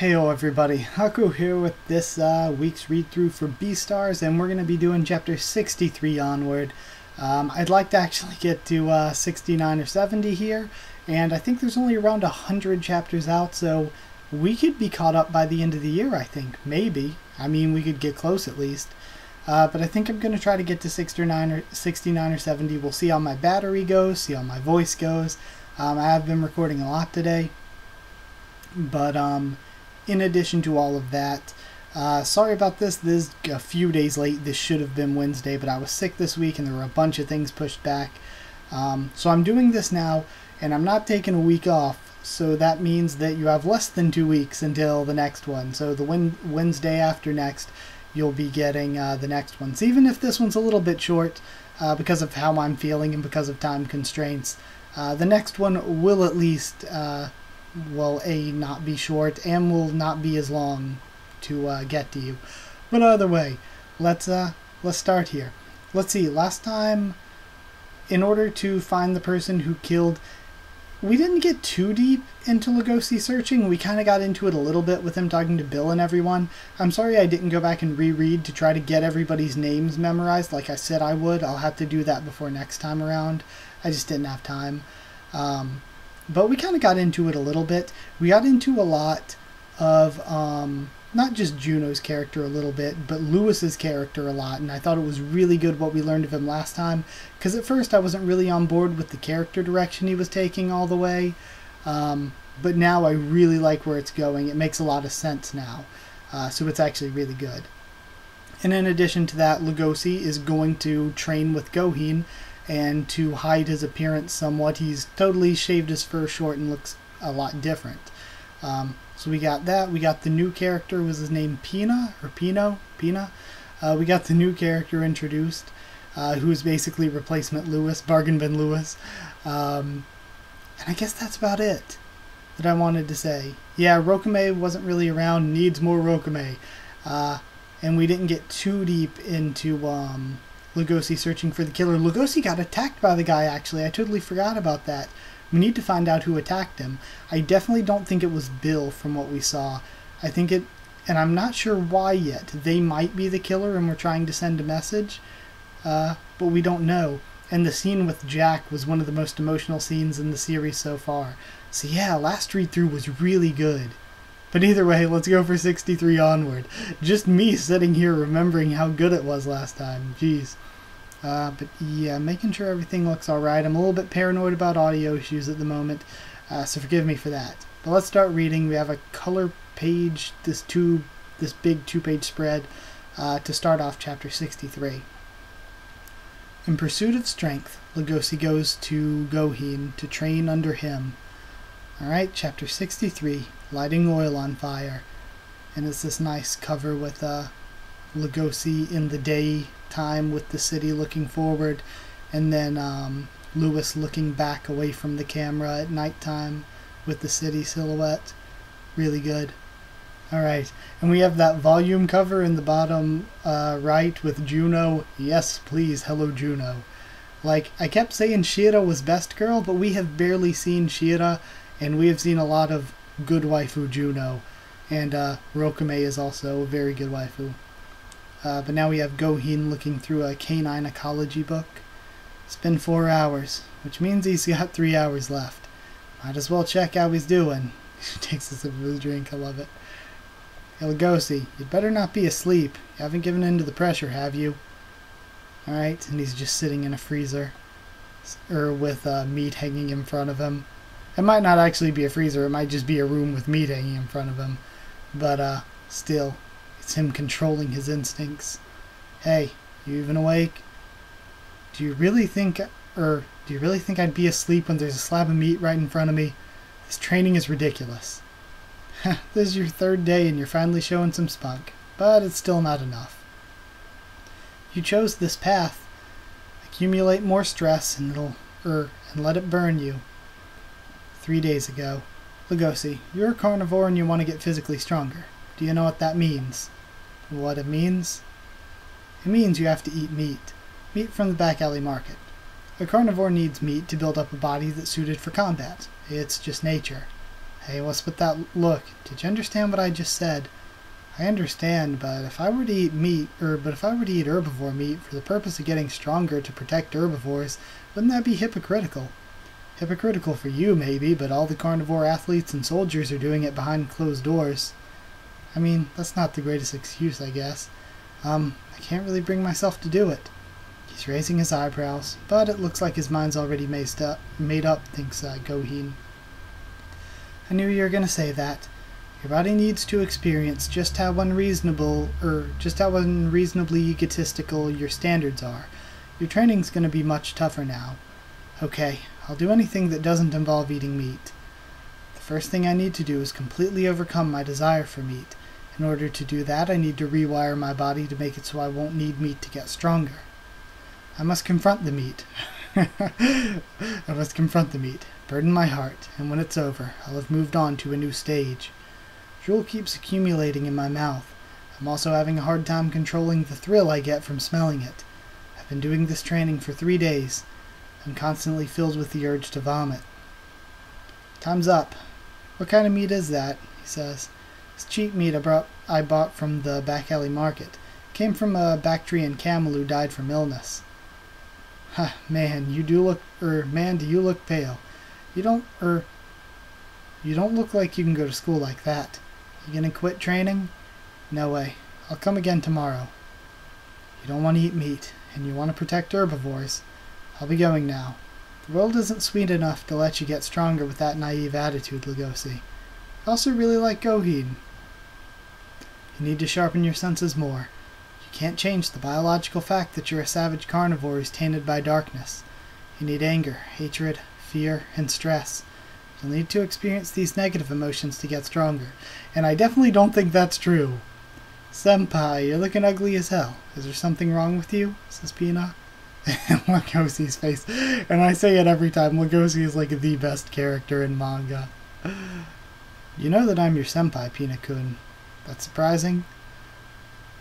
Heyo everybody, Haku here with this week's read-through for Beastars, and we're going to be doing chapter 63 onward. I'd like to actually get to 69 or 70 here, and I think there's only around 100 chapters out, so we could be caught up by the end of the year, I think. Maybe. I mean, we could get close at least. But I think I'm going to try to get to 69 or 70. We'll see how my battery goes, see how my voice goes. I have been recording a lot today, but in addition to all of that, sorry about this. This is a few days late. This should have been Wednesday, but I was sick this week and there were a bunch of things pushed back. So I'm doing this now, and I'm not taking a week off, so that means that you have less than 2 weeks until the next one. So the Wednesday after next, you'll be getting the next one. So even if this one's a little bit short because of how I'm feeling and because of time constraints, the next one will at least will not be short and will not be as long to get to you. But either way, let's start here. Let's see. Last time, in order to find the person who killed, we didn't get too deep into Legosi searching. We kind of got into it a little bit with him talking to Bill and everyone. I'm sorry I didn't go back and reread to try to get everybody's names memorized like I said I would. I'll have to do that before next time around. I just didn't have time. But we kind of got into it a little bit. We got into a lot of not just Juno's character a little bit, but Lewis's character a lot, and I thought it was really good what we learned of him last time, because at first I wasn't really on board with the character direction he was taking all the way, but now I really like where it's going. It makes a lot of sense now, so it's actually really good. And in addition to that, Legosi is going to train with Goheen, and to hide his appearance somewhat, he's totally shaved his fur short and looks a lot different. So we got that. We got the new character. Was his name Pina or Pino? Pina. We got the new character introduced, who is basically replacement Lewis, Bargain Bin Lewis. And I guess that's about it that I wanted to say. Yeah, Rokame wasn't really around. Needs more Rokame. And we didn't get too deep into Legosi searching for the killer. Legosi got attacked by the guy, actually. I totally forgot about that. We need to find out who attacked him. I definitely don't think it was Bill from what we saw. I think it, and I'm not sure why yet. They might be the killer and we're trying to send a message, but we don't know. And the scene with Jack was one of the most emotional scenes in the series so far. So yeah, last read-through was really good. But either way, let's go for 63 onward. Just me sitting here remembering how good it was last time. Jeez. But yeah, making sure everything looks alright. I'm a little bit paranoid about audio issues at the moment, so forgive me for that. But let's start reading. We have a color page, this big two-page spread, to start off chapter 63. In pursuit of strength, Legosi goes to Goheen to train under him. Alright, chapter 63, lighting oil on fire. And it's this nice cover with Legosi in the daytime with the city looking forward, and then Lewis looking back away from the camera at nighttime with the city silhouette. Really good. Alright, and we have that volume cover in the bottom right with Juno. Yes, please, hello Juno. Like, I kept saying Shira was best girl, but we have barely seen Shira, and we have seen a lot of good waifu Juno. And Rokame is also a very good waifu. But now we have Goheen looking through a canine ecology book. It's been 4 hours, which means he's got 3 hours left. Might as well check how he's doing. He takes a sip of his drink, I love it. Hey, Legosi, you'd better not be asleep. You haven't given in to the pressure, have you? Alright, and he's just sitting in a freezer, with meat hanging in front of him. It might not actually be a freezer, it might just be a room with meat hanging in front of him. But still, it's him controlling his instincts. Hey, you even awake? Do you really think I'd be asleep when there's a slab of meat right in front of me? This training is ridiculous. This is your 3rd day and you're finally showing some spunk, but it's still not enough. You chose this path. Accumulate more stress and let it burn you. 3 days ago. Legosi, you're a carnivore and you want to get physically stronger. Do you know what that means? What it means? It means you have to eat meat. Meat from the back alley market. A carnivore needs meat to build up a body that's suited for combat. It's just nature. Hey, what's with that look? Did you understand what I just said? I understand, but if I were to eat herbivore meat for the purpose of getting stronger to protect herbivores, wouldn't that be hypocritical? Hypocritical for you, maybe, but all the carnivore athletes and soldiers are doing it behind closed doors. I mean, that's not the greatest excuse, I guess. I can't really bring myself to do it. He's raising his eyebrows, but it looks like his mind's already made up, thinks Goheen. I knew you were going to say that. Your body needs to experience just how unreasonably egotistical your standards are. Your training's going to be much tougher now. Okay, I'll do anything that doesn't involve eating meat. The first thing I need to do is completely overcome my desire for meat. In order to do that, I need to rewire my body to make it so I won't need meat to get stronger. I must confront the meat. I must confront the meat, burden my heart, and when it's over, I'll have moved on to a new stage. Drool keeps accumulating in my mouth. I'm also having a hard time controlling the thrill I get from smelling it. I've been doing this training for 3 days. I'm constantly filled with the urge to vomit. Time's up. What kind of meat is that? He says. It's cheap meat I bought from the back alley market. It came from a Bactrian camel who died from illness. Ha, man, do you look pale. You don't look like you can go to school like that. You gonna quit training? No way. I'll come again tomorrow. You don't want to eat meat, and you want to protect herbivores. I'll be going now. The world isn't sweet enough to let you get stronger with that naive attitude, Legosi. I also really like Goheen. You need to sharpen your senses more. You can't change the biological fact that you're a savage carnivore who's tainted by darkness. You need anger, hatred, fear, and stress. You'll need to experience these negative emotions to get stronger. And I definitely don't think that's true. Senpai, you're looking ugly as hell. Is there something wrong with you? Says Pina. And Legosi's face. And I say it every time. Legosi is like the best character in manga. You know that I'm your senpai, Pina-kun. That's surprising?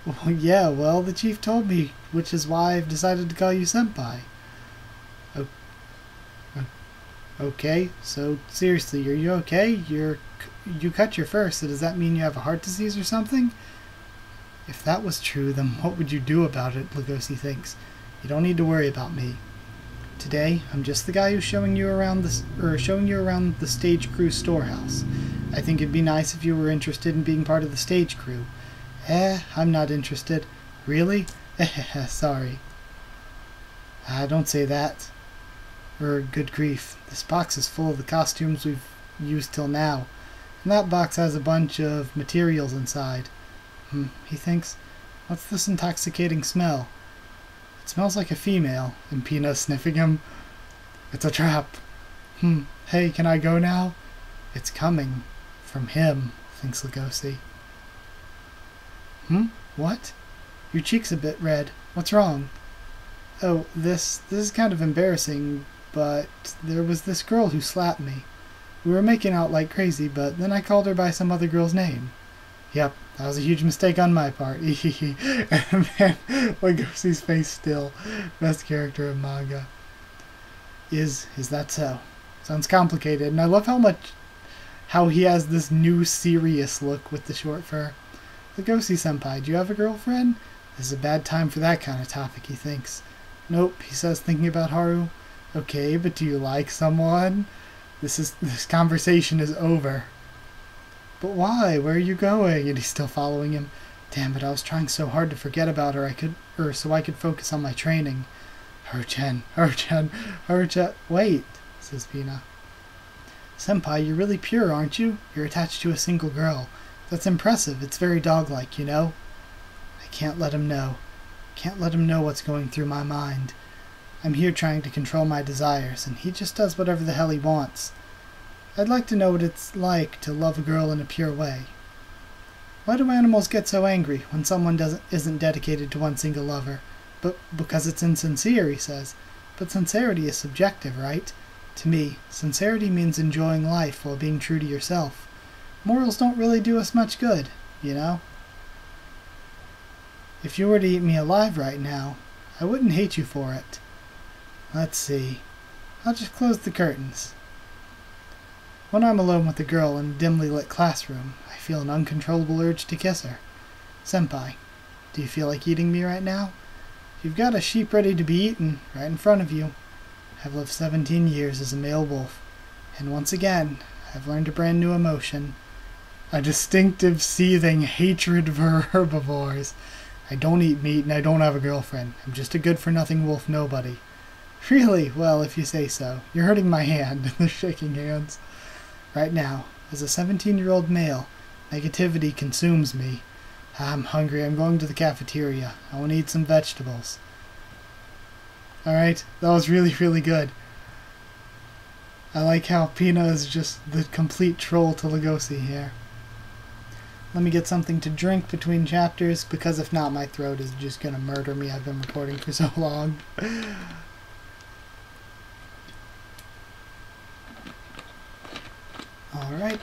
Well, yeah, well, the chief told me, which is why I've decided to call you senpai. Okay, so seriously, are you okay? You cut your fur, so does that mean you have a heart disease or something? If that was true, then what would you do about it, Legosi thinks. You don't need to worry about me. Today, I'm just the guy who's showing you around the stage crew storehouse. I think it'd be nice if you were interested in being part of the stage crew. I'm not interested. Really? Sorry. Don't say that. Good grief. This box is full of the costumes we've used till now. And that box has a bunch of materials inside. He thinks. What's this intoxicating smell? It smells like a female. And Pina's sniffing him. It's a trap. Hey, can I go now? It's coming. From him, thinks Legosi. What? Your cheek's a bit red. What's wrong? Oh, this is kind of embarrassing, but there was this girl who slapped me. We were making out like crazy, but then I called her by some other girl's name. Yep, that was a huge mistake on my part. And man, Legosi's face still. Best character in manga. Is that so? Sounds complicated, and I love how he has this new serious look with the short fur. Legosi-senpai, do you have a girlfriend? This is a bad time for that kind of topic, he thinks. Nope, he says, thinking about Haru. Okay, but do you like someone? This conversation is over. But why? Where are you going? And he's still following him. Damn it, I was trying so hard to forget about her so I could focus on my training. Haru-chan. Wait, says Pina. Senpai, you're really pure, aren't you? You're attached to a single girl. That's impressive. It's very dog-like, you know? I can't let him know. Can't let him know what's going through my mind. I'm here trying to control my desires, and he just does whatever the hell he wants. I'd like to know what it's like to love a girl in a pure way. Why do animals get so angry when someone isn't dedicated to one single lover? But because it's insincere, he says. But sincerity is subjective, right? To me, sincerity means enjoying life while being true to yourself. Morals don't really do us much good, you know? If you were to eat me alive right now, I wouldn't hate you for it. Let's see. I'll just close the curtains. When I'm alone with a girl in a dimly lit classroom, I feel an uncontrollable urge to kiss her. Senpai, do you feel like eating me right now? You've got a sheep ready to be eaten, right in front of you. I've lived 17 years as a male wolf, and once again, I've learned a brand new emotion. A distinctive, seething hatred for herbivores. I don't eat meat and I don't have a girlfriend. I'm just a good-for-nothing wolf nobody. Really? Well, if you say so. You're hurting my hand. They're shaking hands. Right now, as a 17-year-old male, negativity consumes me. I'm hungry. I'm going to the cafeteria. I want to eat some vegetables. Alright, that was really, really good. I like how Pina is just the complete troll to Legosi here. Let me get something to drink between chapters, because if not, my throat is just going to murder me. I've been recording for so long. Alright.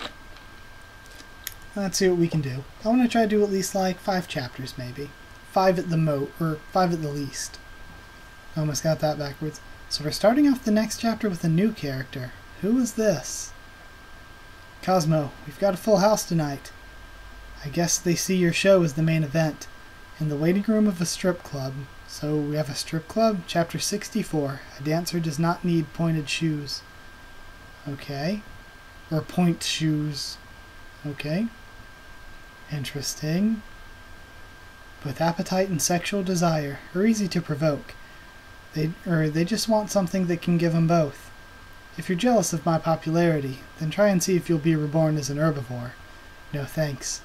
Let's see what we can do. I want to try to do at least like 5 chapters, maybe. 5 at the or 5 at the least. Almost got that backwards. So we're starting off the next chapter with a new character. Who is this? Cosmo, we've got a full house tonight. I guess they see your show as the main event. In the waiting room of a strip club. So we have a strip club? Chapter 64. A dancer does not need pointed shoes. Okay. Or point shoes. Okay. Interesting. Both appetite and sexual desire are easy to provoke. They just want something that can give them both. If you're jealous of my popularity, then try and see if you'll be reborn as an herbivore. No thanks.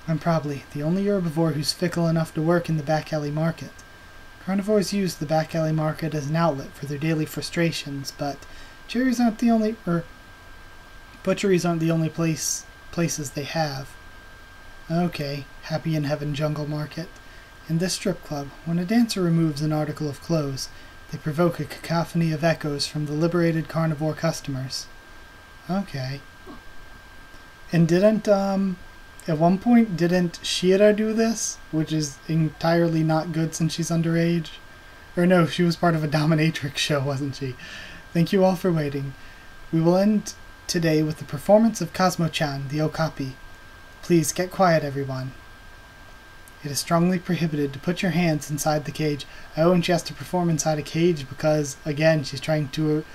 I'm probably the only herbivore who's fickle enough to work in the back alley market. Carnivores use the back alley market as an outlet for their daily frustrations, but butcheries aren't the only places they have. Okay, Happy in Heaven Jungle Market. In this strip club, when a dancer removes an article of clothes, they provoke a cacophony of echoes from the liberated carnivore customers. Okay. And at one point, didn't Shira do this? Which is entirely not good since she's underage. Or no, she was part of a dominatrix show, wasn't she? Thank you all for waiting. We will end today with the performance of Cosmo-chan, the Okapi. Please get quiet, everyone. It is strongly prohibited to put your hands inside the cage. Oh, and she has to perform inside a cage because, again, she's trying to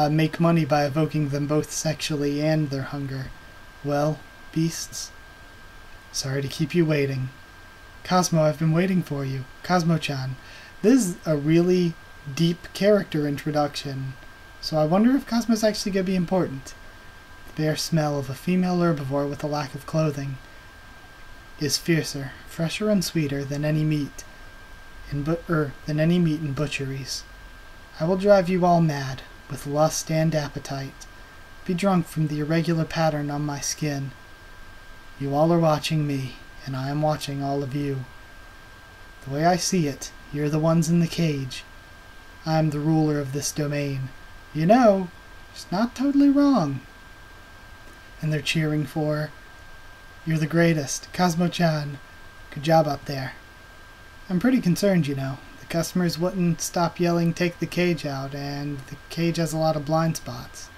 make money by evoking them both sexually and their hunger. Well, beasts, sorry to keep you waiting. Cosmo, I've been waiting for you. Cosmo-chan. This is a really deep character introduction, so I wonder if Cosmo's actually going to be important. The bare smell of a female herbivore with a lack of clothing is fiercer, fresher and sweeter than any meat in butcheries. I will drive you all mad with lust and appetite. Be drunk from the irregular pattern on my skin. You all are watching me, and I am watching all of you. The way I see it, you're the ones in the cage. I am the ruler of this domain. You know, it's not totally wrong. And they're cheering for, you're the greatest, Cosmo-chan. Good job out there. I'm pretty concerned, you know. The customers wouldn't stop yelling, take the cage out, and the cage has a lot of blind spots.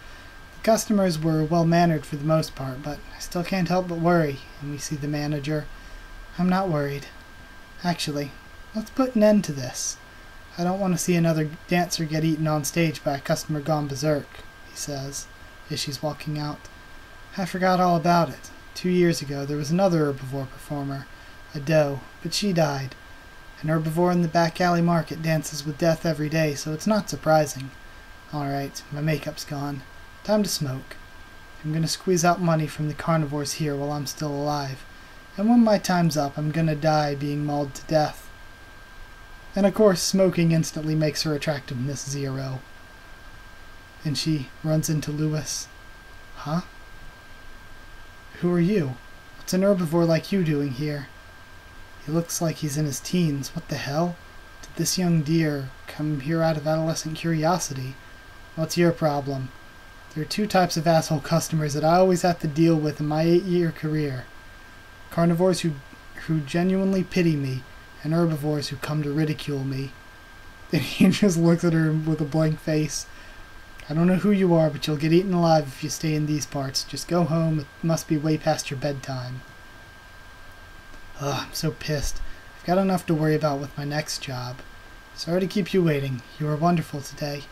The customers were well-mannered for the most part, but I still can't help but worry. And we see the manager. I'm not worried. Actually, let's put an end to this. I don't want to see another dancer get eaten on stage by a customer gone berserk, he says, as she's walking out. I forgot all about it. 2 years ago, there was another herbivore performer, a doe, but she died. An herbivore in the back alley market dances with death every day, so it's not surprising. Alright, my makeup's gone. Time to smoke. I'm gonna squeeze out money from the carnivores here while I'm still alive. And when my time's up, I'm gonna die being mauled to death. And of course, smoking instantly makes her attractiveness 0. And she runs into Lewis. Huh? Who are you? What's an herbivore like you doing here? He looks like he's in his teens. What the hell? Did this young deer come here out of adolescent curiosity? What's your problem? There are 2 types of asshole customers that I always have to deal with in my 8-year career. Carnivores who genuinely pity me, and herbivores who come to ridicule me. Then he just looks at her with a blank face. I don't know who you are, but you'll get eaten alive if you stay in these parts. Just go home. It must be way past your bedtime. Ugh, I'm so pissed. I've got enough to worry about with my next job. Sorry to keep you waiting. You were wonderful today.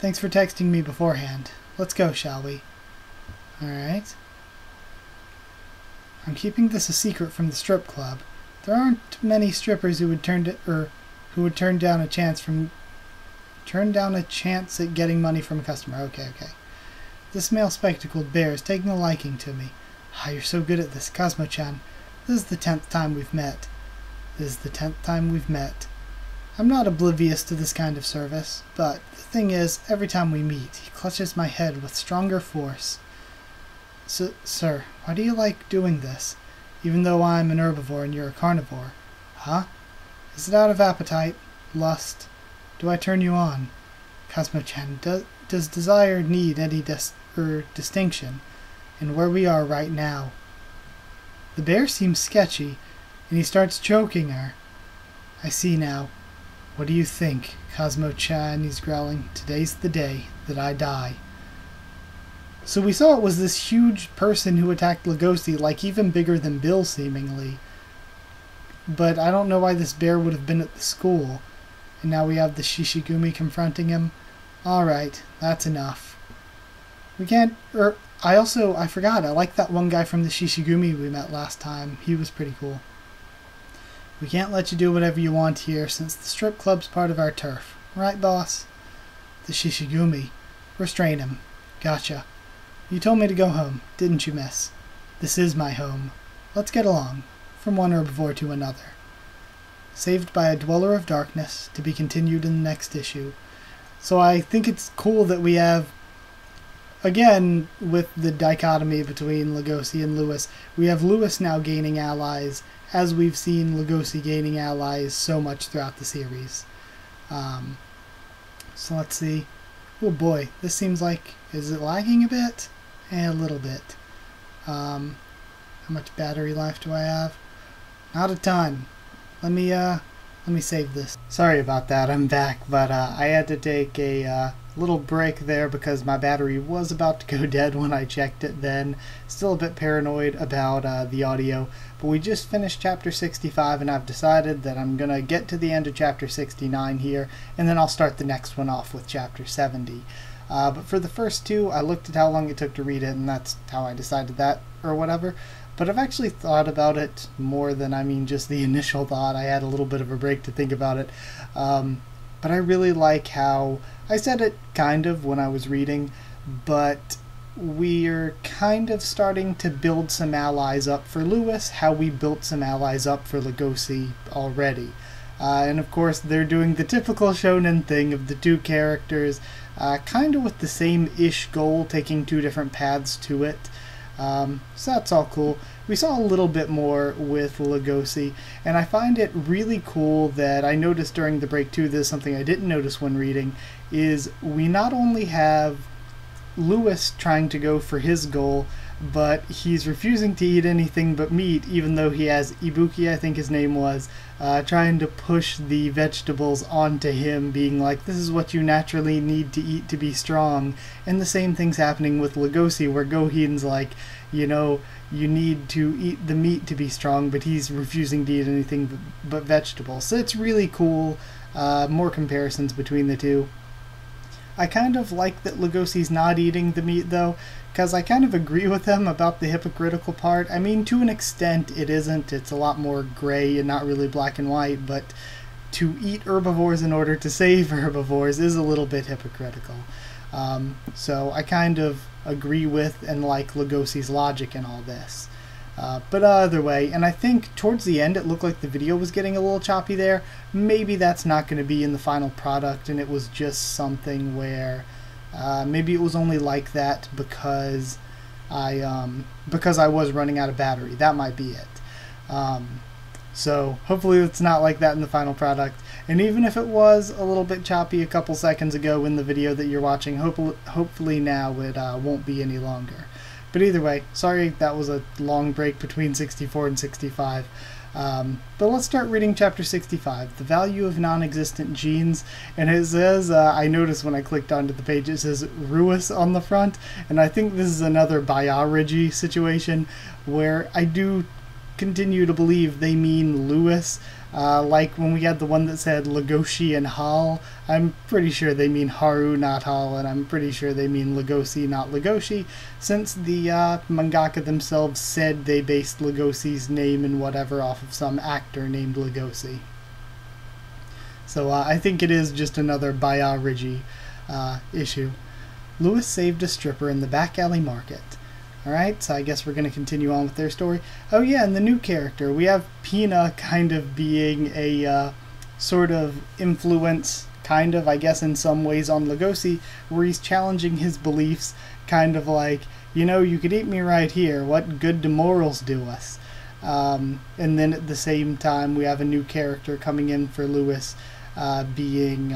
Thanks for texting me beforehand. Let's go, shall we? Alright. I'm keeping this a secret from the strip club. There aren't many strippers who would turn down a chance at getting money from a customer. Okay. This male spectacled bear is taking a liking to me. Ah, you're so good at this, Cosmo-chan. This is the 10th time we've met. I'm not oblivious to this kind of service, but the thing is, every time we meet, he clutches my head with stronger force. Sir, why do you like doing this, even though I'm an herbivore and you're a carnivore? Huh? Is it out of appetite? Lust? Do I turn you on? Cosmo-chan, does desire need any distinction in where we are right now? The bear seems sketchy, and he starts choking her. I see now. What do you think, Cosmo-chan? He's growling. Today's the day that I die. So we saw it was this huge person who attacked Legosi, like even bigger than Bill, seemingly. But I don't know why this bear would have been at the school. And now we have the Shishigumi confronting him. Alright, that's enough. We can't... I forgot, I like that one guy from the Shishigumi we met last time. He was pretty cool. We can't let you do whatever you want here, since the strip club's part of our turf. Right, boss? The Shishigumi. Restrain him. Gotcha. You told me to go home, didn't you, miss? This is my home. Let's get along. From one herbivore to another. Saved by a Dweller of Darkness, to be continued in the next issue. So I think it's cool that we have, again, with the dichotomy between Legosi and Lewis, we have Lewis now gaining allies, as we've seen Legosi gaining allies so much throughout the series. So let's see. Oh boy, this seems like, is it lagging a bit? A little bit. How much battery life do I have? Not a ton. Let me save this. Sorry about that, I'm back, but I had to take a little break there because my battery was about to go dead when I checked it then. Still a bit paranoid about the audio, but we just finished chapter 65 and I've decided that I'm gonna get to the end of chapter 69 here, and then I'll start the next one off with chapter 70. But for the first two, I looked at how long it took to read it, and that's how I decided that, or whatever. But I've actually thought about it more than, just the initial thought. I had a little bit of a break to think about it. But I really like how, I said it kind of when I was reading, but we're kind of starting to build some allies up for Lewis, how we built some allies up for Legosi already. And of course they're doing the typical shonen thing of the two characters kind of with the same-ish goal, taking two different paths to it. So that's all cool. We saw a little bit more with Legosi, and I find it really cool that I noticed during the break too, this is something I didn't notice when reading, is we not only have Lewis trying to go for his goal, but he's refusing to eat anything but meat, even though he has Ibuki, I think his name was, trying to push the vegetables onto him, being like, this is what you naturally need to eat to be strong. And the same thing's happening with Legosi, where Gohin's like, you know, you need to eat the meat to be strong, but he's refusing to eat anything but vegetables. So it's really cool, more comparisons between the two. I kind of like that Legosi's not eating the meat, though, because I kind of agree with him about the hypocritical part. I mean, to an extent, it isn't. It's a lot more gray and not really black and white, but to eat herbivores in order to save herbivores is a little bit hypocritical. So I kind of agree with and like Legosi's logic in all this. But either way, and I think towards the end it looked like the video was getting a little choppy there. Maybe that's not going to be in the final product, and it was just something where maybe it was only like that because I was running out of battery. That might be it. So hopefully it's not like that in the final product. And even if it was a little bit choppy a couple seconds ago in the video that you're watching, hopefully now it won't be any longer. But either way, sorry that was a long break between 64 and 65. But let's start reading chapter 65, The Value of Non-Existent Genes. And it says, I noticed when I clicked onto the page, it says Ruis on the front. And I think this is another biology situation where I do continue to believe they mean Lewis. Like when we had the one that said Legosi and Hall, I'm pretty sure they mean Haru, not Hall, and I'm pretty sure they mean Legosi, not Legoshi, since the mangaka themselves said they based Legosi's name and whatever off of some actor named Legosi. So I think it is just another biology issue. Lewis saved a stripper in the back alley market. Alright, so I guess we're going to continue on with their story. Oh yeah, and the new character. We have Pina kind of being a sort of influence, kind of, I guess in some ways, on Legosi, where he's challenging his beliefs, kind of like, you know, you could eat me right here, what good do morals do us? And then at the same time, we have a new character coming in for Lewis, being,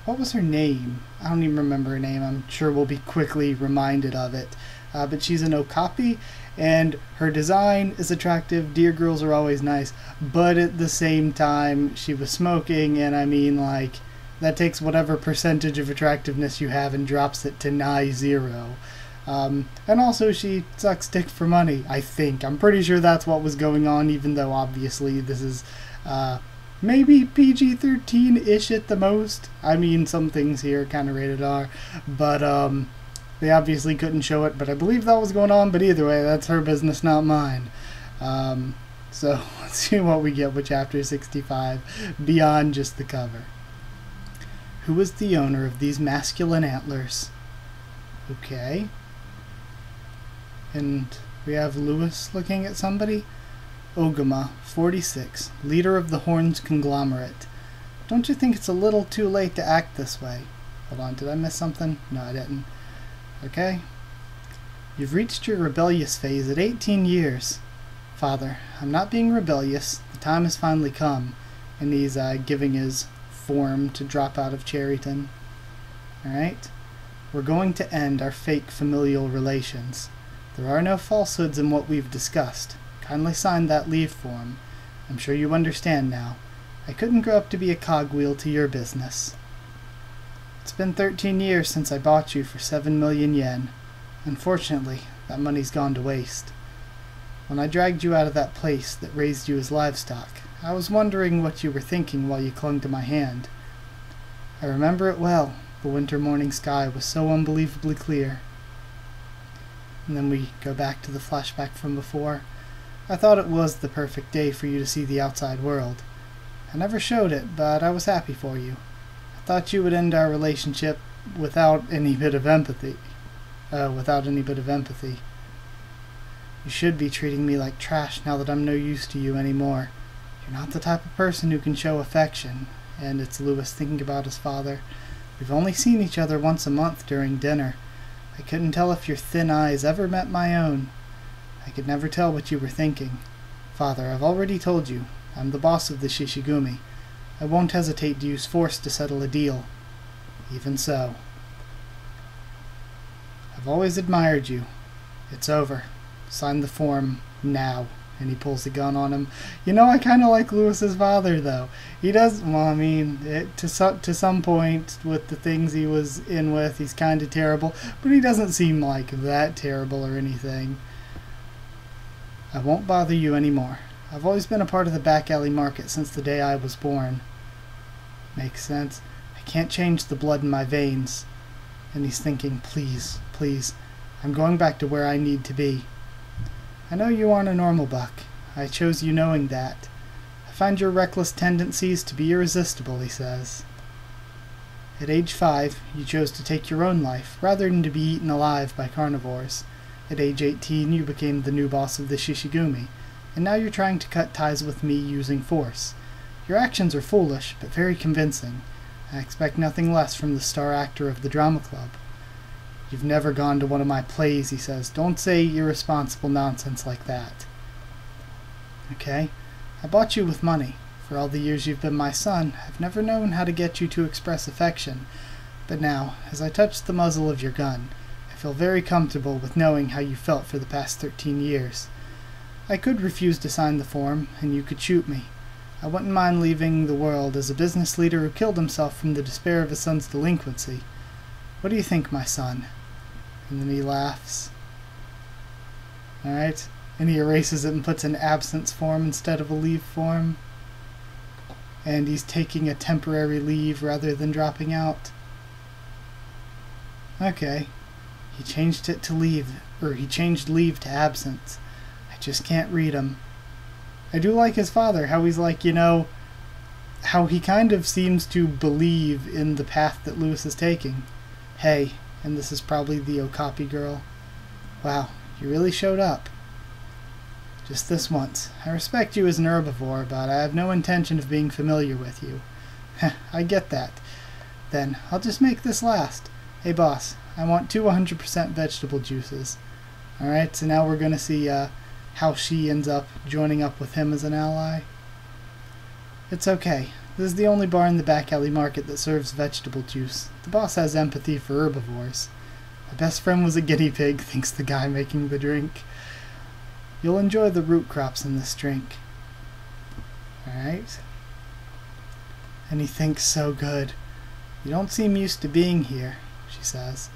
what was her name? I don't even remember her name. I'm sure we'll be quickly reminded of it. But she's an okapi, and her design is attractive. Deer girls are always nice, but at the same time, she was smoking, and I mean, like, that takes whatever percentage of attractiveness you have and drops it to nigh zero. And also, she sucks dick for money, I think. I'm pretty sure that's what was going on, even though obviously this is maybe PG-13-ish at the most. I mean, some things here kind of rated R, but they obviously couldn't show it, but I believe that was going on. But either way, that's her business, not mine. So let's see what we get with chapter 65 beyond just the cover. Who is the owner of these masculine antlers? Okay. And we have Lewis looking at somebody. Ogama, 46, leader of the Horns conglomerate. Don't you think it's a little too late to act this way? Hold on, did I miss something? No, I didn't. Okay. You've reached your rebellious phase at 18 years. Father, I'm not being rebellious. The time has finally come. And he's giving his form to drop out of Cherryton. Alright? We're going to end our fake familial relations. There are no falsehoods in what we've discussed. Kindly sign that leave form. I'm sure you understand now. I couldn't grow up to be a cogwheel to your business. It's been 13 years since I bought you for 7 million yen. Unfortunately, that money's gone to waste. When I dragged you out of that place that raised you as livestock, I was wondering what you were thinking while you clung to my hand. I remember it well. The winter morning sky was so unbelievably clear. And then we go back to the flashback from before. I thought it was the perfect day for you to see the outside world. I never showed it, but I was happy for you. I thought you would end our relationship without any bit of empathy. You should be treating me like trash now that I'm no use to you anymore. You're not the type of person who can show affection. And it's Lewis thinking about his father. We've only seen each other once a month during dinner. I couldn't tell if your thin eyes ever met my own. I could never tell what you were thinking. Father, I've already told you. I'm the boss of the Shishigumi. I won't hesitate to use force to settle a deal. Even so. I've always admired you. It's over. Sign the form now. And he pulls the gun on him. You know, I kind of like Lewis's father, though. He does, well, I mean, to some point, with the things he was in with, he's kind of terrible. But he doesn't seem like that terrible or anything. I won't bother you anymore. I've always been a part of the back alley market since the day I was born. Makes sense. I can't change the blood in my veins. And he's thinking, please, please, I'm going back to where I need to be. I know you aren't a normal buck. I chose you knowing that. I find your reckless tendencies to be irresistible, he says. At age 5, you chose to take your own life, rather than to be eaten alive by carnivores. At age 18, you became the new boss of the Shishigumi, and now you're trying to cut ties with me using force. Your actions are foolish, but very convincing. I expect nothing less from the star actor of the drama club. You've never gone to one of my plays, he says. Don't say irresponsible nonsense like that. Okay? I bought you with money. For all the years you've been my son, I've never known how to get you to express affection. But now, as I touch the muzzle of your gun, I feel very comfortable with knowing how you felt for the past 13 years. I could refuse to sign the form, and you could shoot me. I wouldn't mind leaving the world as a business leader who killed himself from the despair of his son's delinquency. What do you think, my son?" And then he laughs. Alright, and he erases it and puts an absence form instead of a leave form. And he's taking a temporary leave rather than dropping out. Okay, he changed it to leave, or he changed leave to absence. I just can't read him. I do like his father, how he's like, how he kind of seems to believe in the path that Lewis is taking. Hey, and this is probably the Okapi girl. Wow, you really showed up. Just this once. I respect you as an herbivore, but I have no intention of being familiar with you. I get that. Then, I'll just make this last. Hey boss, I want 2 100% vegetable juices. Alright, so now we're going to see how she ends up joining up with him as an ally. It's okay. This is the only bar in the back alley market that serves vegetable juice. The boss has empathy for herbivores. My best friend was a guinea pig, thinks the guy making the drink. You'll enjoy the root crops in this drink. Alright. And he thinks so good. You don't seem used to being here, she says.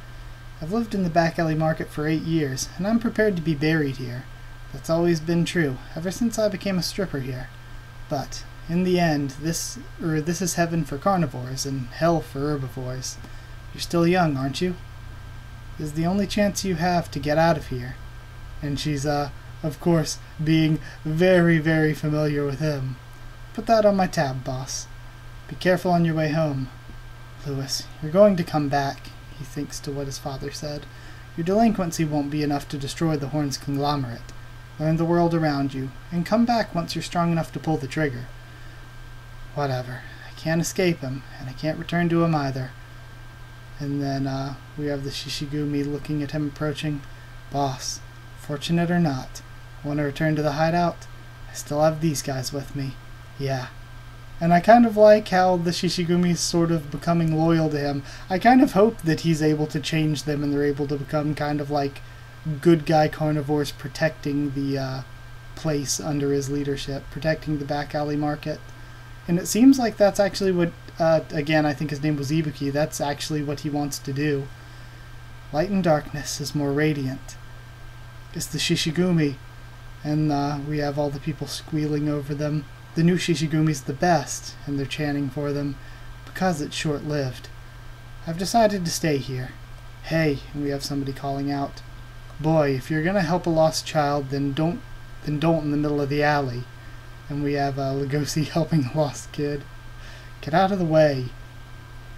I've lived in the back alley market for 8 years, and I'm prepared to be buried here. That's always been true, ever since I became a stripper here. But, in the end, this is heaven for carnivores and hell for herbivores. You're still young, aren't you? This is the only chance you have to get out of here. And she's, of course, being very, very familiar with him. Put that on my tab, boss. Be careful on your way home. Lewis, you're going to come back, he thinks to what his father said. Your delinquency won't be enough to destroy the Horn's conglomerate. Learn the world around you, and come back once you're strong enough to pull the trigger. Whatever. I can't escape him, and I can't return to him either. And then we have the Shishigumi looking at him approaching. Boss, fortunate or not, want to return to the hideout? I still have these guys with me. Yeah. And I kind of like how the Shishigumi's sort of becoming loyal to him. I kind of hope that he's able to change them and they're able to become kind of like good guy carnivores protecting the place under his leadership, protecting the back alley market. And it seems like that's actually what, again, I think his name was Ibuki, that's actually what he wants to do. Light and darkness is more radiant. It's the Shishigumi. And we have all the people squealing over them. The new Shishigumi's the best, and they're chanting for them, because it's short-lived. I've decided to stay here. Hey, and we have somebody calling out. Boy, if you're gonna help a lost child, then don't in the middle of the alley. And we have Legosi helping a lost kid. Get out of the way.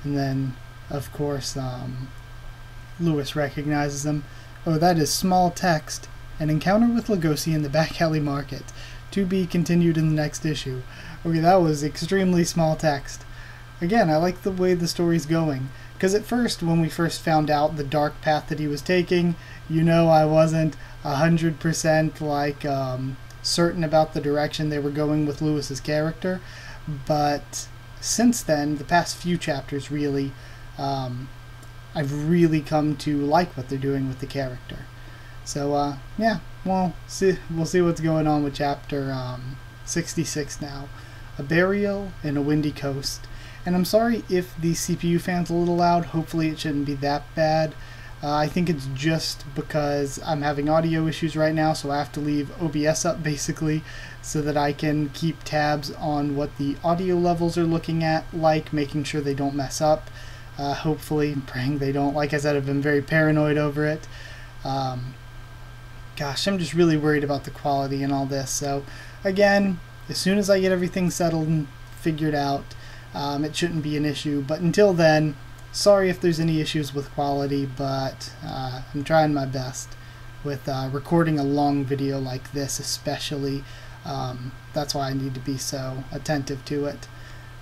And then, of course, Lewis recognizes him. Oh, that is small text. An encounter with Legosi in the back alley market. To be continued in the next issue. Okay, that was extremely small text. Again, I like the way the story's going. Because at first, when we first found out the dark path that he was taking, I wasn't 100% like certain about the direction they were going with Lewis's character. But since then, the past few chapters really, I've really come to like what they're doing with the character. So, yeah, we'll see what's going on with chapter 66 now. A burial in a windy coast. And I'm sorry if the CPU fan's a little loud. Hopefully it shouldn't be that bad. I think it's just because I'm having audio issues right now, so I have to leave OBS up basically so that I can keep tabs on what the audio levels are looking at, like making sure they don't mess up. Hopefully, praying they don't. Like I said, I've been very paranoid over it. Gosh, I'm just really worried about the quality and all this. So, again, as soon as I get everything settled and figured out, it shouldn't be an issue. But until then, sorry if there's any issues with quality, but I'm trying my best with recording a long video like this especially. That's why I need to be so attentive to it.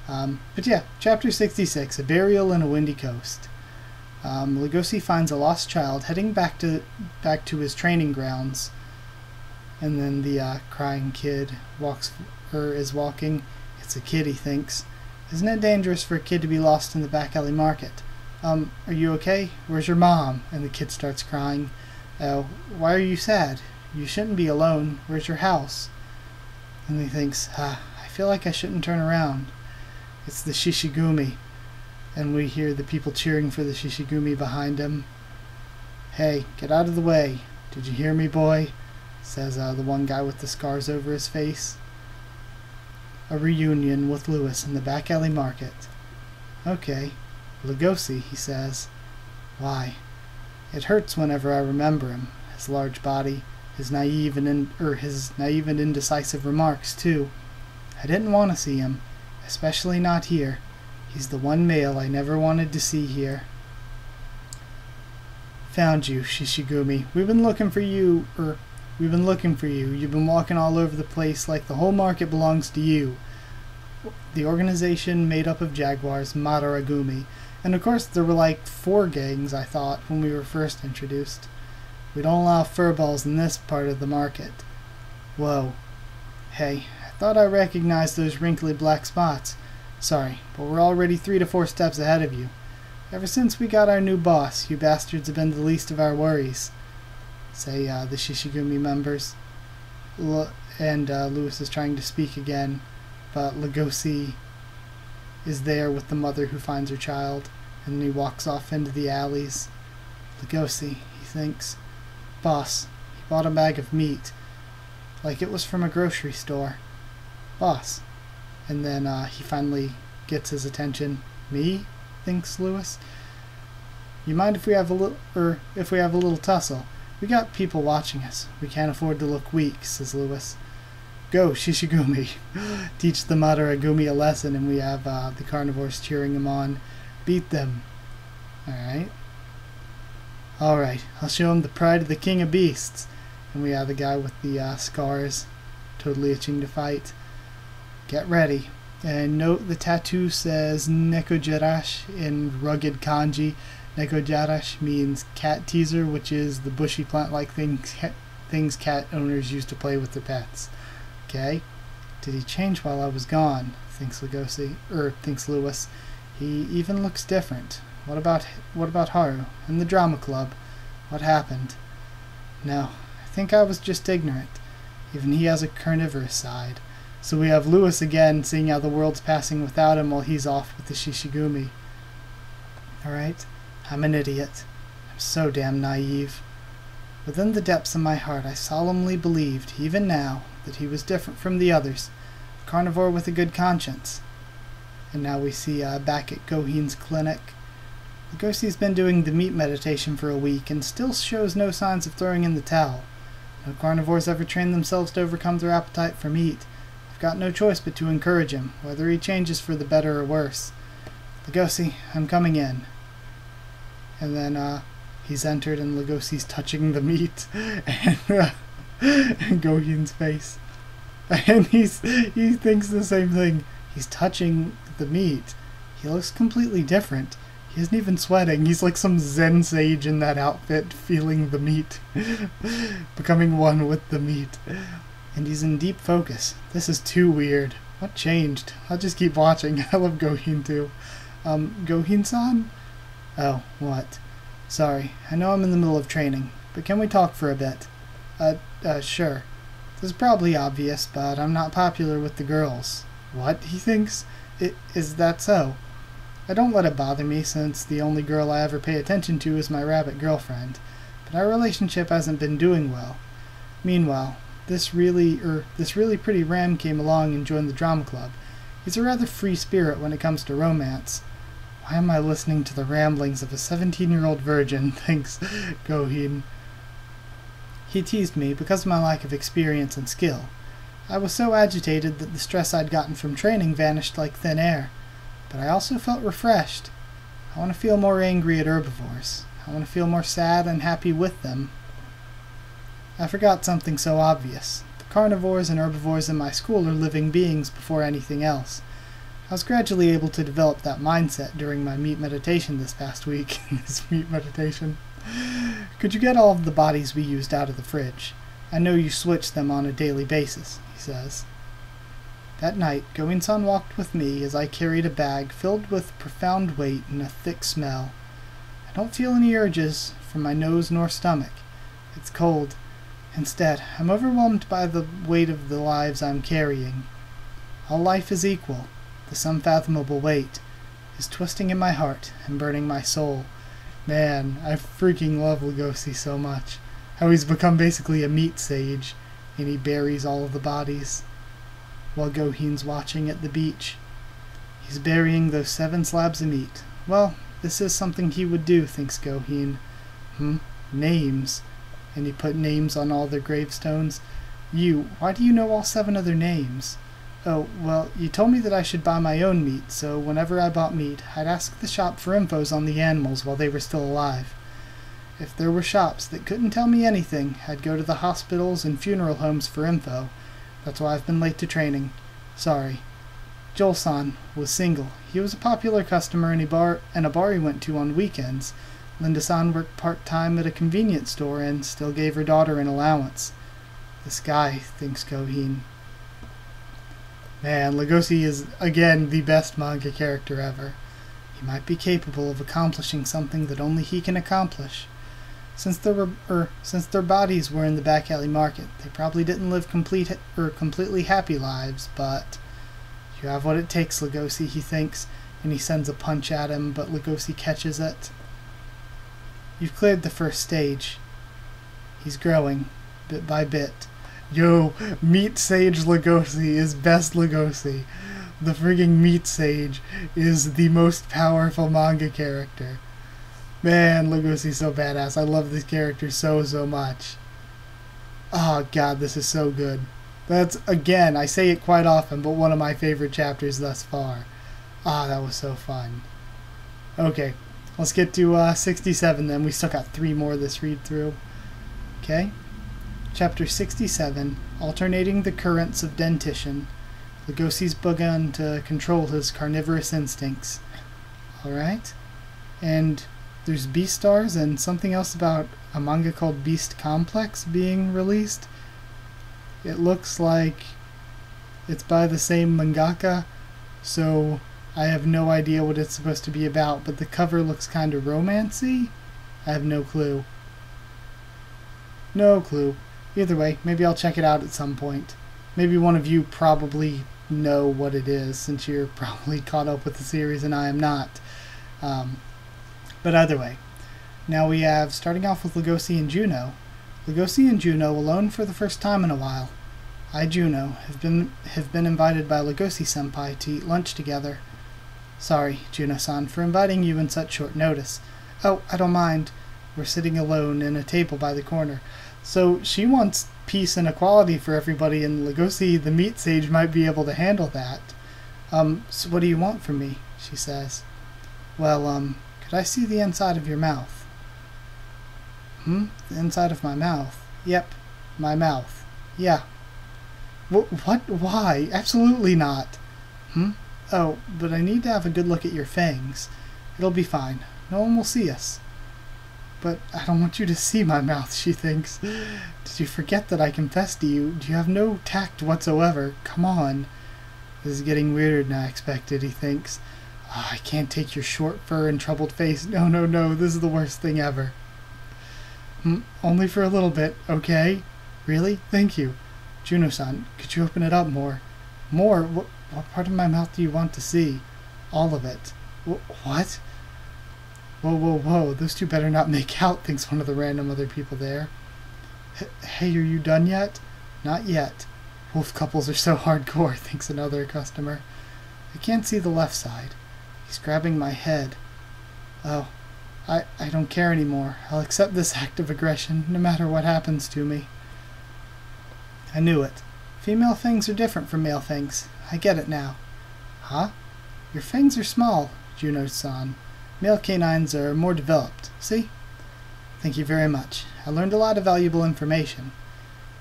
But yeah, chapter 66, A Burial in a Windy Coast. Legosi finds a lost child heading back to his training grounds, and then the crying kid is walking. It's a kid, he thinks. Isn't it dangerous for a kid to be lost in the back alley market? Are you okay? Where's your mom? And the kid starts crying. Oh, why are you sad? You shouldn't be alone. Where's your house? And he thinks, I feel like I shouldn't turn around. It's the Shishigumi. And we hear the people cheering for the Shishigumi behind him. Hey, get out of the way. Did you hear me, boy? Says the one guy with the scars over his face. A reunion with Lewis in the back alley market. Okay. Legosi, he says. Why? It hurts whenever I remember him. His large body, his naive and indecisive remarks, too. I didn't want to see him, especially not here. He's the one male I never wanted to see here. Found you, Shishigumi. We've been looking for you. You've been walking all over the place like the whole market belongs to you. The organization made up of jaguars, Madaragumi. And of course there were like 4 gangs, I thought, when we were first introduced. We don't allow furballs in this part of the market. Whoa. Hey, I thought I recognized those wrinkly black spots. Sorry, but we're already 3 to 4 steps ahead of you. Ever since we got our new boss, you bastards have been the least of our worries. Say, the Shishigumi members. Lewis is trying to speak again, but Legosi is there with the mother who finds her child, and he walks off into the alleys. Legosi, he thinks. Boss, he bought a bag of meat, like it was from a grocery store. Boss. And then he finally gets his attention. Me? Thinks Lewis. You mind if we have a little tussle? We got people watching us. We can't afford to look weak, says Lewis. Go, Shishigumi. Teach the Madaragumi a lesson, and we have the carnivores cheering him on. Beat them. Alright. Alright, I'll show him the pride of the king of beasts. And we have the guy with the scars, totally itching to fight. Get ready. And note the tattoo says Nekojarash in rugged kanji. Nekojarash means cat teaser, which is the bushy plant-like things cat owners use to play with their pets. Okay? Did he change while I was gone? Thinks Lewis. He even looks different. What about Haru and the drama club? What happened? No, I think I was just ignorant. Even he has a carnivorous side. So we have Lewis again, seeing how the world's passing without him while he's off with the Shishigumi. Alright, I'm an idiot. I'm so damn naive. Within the depths of my heart I solemnly believed, even now, that he was different from the others, a carnivore with a good conscience. And now we see back at Gohin's clinic. Legosi's been doing the meat meditation for a week and still shows no signs of throwing in the towel. No carnivores ever train themselves to overcome their appetite for meat. I've got no choice but to encourage him, whether he changes for the better or worse. Legosi, I'm coming in. And then he's entered and Legosi's touching the meat and Gohin's face. And he thinks the same thing. He's touching the meat. He looks completely different. He isn't even sweating. He's like some Zen sage in that outfit, feeling the meat, becoming one with the meat. And he's in deep focus. This is too weird. What changed? I'll just keep watching. I love Gohin too. Gohin-san? Oh, what? Sorry, I know I'm in the middle of training, but can we talk for a bit? Sure. This is probably obvious, but I'm not popular with the girls. What? He thinks? Is that so? I don't let it bother me, since the only girl I ever pay attention to is my rabbit girlfriend, but our relationship hasn't been doing well. Meanwhile, this really pretty ram came along and joined the drama club. He's a rather free spirit when it comes to romance. Why am I listening to the ramblings of a 17-year-old virgin, thinks Gohin. He teased me because of my lack of experience and skill. I was so agitated that the stress I'd gotten from training vanished like thin air. But I also felt refreshed. I want to feel more angry at herbivores. I want to feel more sad and happy with them. I forgot something so obvious. The carnivores and herbivores in my school are living beings before anything else. I was gradually able to develop that mindset during my meat meditation this past week. This meat meditation. Could you get all of the bodies we used out of the fridge? I know you switch them on a daily basis, he says. That night, Gohin-san walked with me as I carried a bag filled with profound weight and a thick smell. I don't feel any urges from my nose nor stomach. It's cold. Instead, I'm overwhelmed by the weight of the lives I'm carrying. All life is equal. This unfathomable weight is twisting in my heart and burning my soul. Man, I freaking love Legosi so much. How he's become basically a meat sage, and he buries all of the bodies while Goheen's watching at the beach. He's burying those 7 slabs of meat. Well, this is something he would do, thinks Goheen. Names. And he put names on all their gravestones. Why do you know all 7 of their names? Oh, well, you told me that I should buy my own meat, so whenever I bought meat, I'd ask the shop for infos on the animals while they were still alive. If there were shops that couldn't tell me anything, I'd go to the hospitals and funeral homes for info. That's why I've been late to training. Sorry. Joel-san was single. He was a popular customer in a bar he went to on weekends. Linda-san worked part-time at a convenience store and still gave her daughter an allowance. This guy, thinks Goheen. Man, Legosi is, again, the best manga character ever. He might be capable of accomplishing something that only he can accomplish. Since their bodies were in the back alley market, they probably didn't live completely happy lives, but you have what it takes, Legosi, he thinks, and he sends a punch at him, but Legosi catches it. You've cleared the first stage. He's growing, bit by bit. Yo, Meat Sage Legosi is best Legosi. The frigging Meat Sage is the most powerful manga character. Man, Legosi's so badass. I love this character so much. Oh god, this is so good. That's, again, I say it quite often, but one of my favorite chapters thus far. Ah, that was so fun. Okay, let's get to 67 then. We still got 3 more this read through. Okay. Chapter 67, Alternating the Currents of Dentition. Legosi's begun to control his carnivorous instincts. Alright. And there's Beastars and something else about a manga called Beast Complex being released. It looks like it's by the same mangaka, so I have no idea what it's supposed to be about, but the cover looks kind of romancy. I have no clue. No clue. Either way, maybe I'll check it out at some point. Maybe one of you probably know what it is, since you're probably caught up with the series and I am not. But either way, now we have, starting off with Legosi and Juno. Legosi and Juno alone for the first time in a while. I, Juno, have been invited by Legosi-senpai to eat lunch together. Sorry, Juno-san, for inviting you in such short notice. Oh, I don't mind. We're sitting alone in a table by the corner. So she wants peace and equality for everybody, and Legosi, the meat sage, might be able to handle that. So what do you want from me? She says. Well, could I see the inside of your mouth? The inside of my mouth? Yep, my mouth. Yeah. What? Why? Absolutely not. Oh, but I need to have a good look at your fangs. It'll be fine. No one will see us. But I don't want you to see my mouth, she thinks. Did you forget that I confessed to you? Do you have no tact whatsoever? Come on. This is getting weirder than I expected, he thinks. Oh, I can't take your short fur and troubled face. No, this is the worst thing ever. Only for a little bit, okay? Really? Thank you. Juno-san, could you open it up more? More? What part of my mouth do you want to see? All of it. What? Whoa, those two better not make out, thinks one of the random other people there. Hey, are you done yet? Not yet. Wolf couples are so hardcore, thinks another customer. I can't see the left side. He's grabbing my head. Oh, I don't care anymore. I'll accept this act of aggression, no matter what happens to me. I knew it. Female fangs are different from male fangs. I get it now. Huh? Your fangs are small, Juno-san. Male canines are more developed. See? Thank you very much. I learned a lot of valuable information.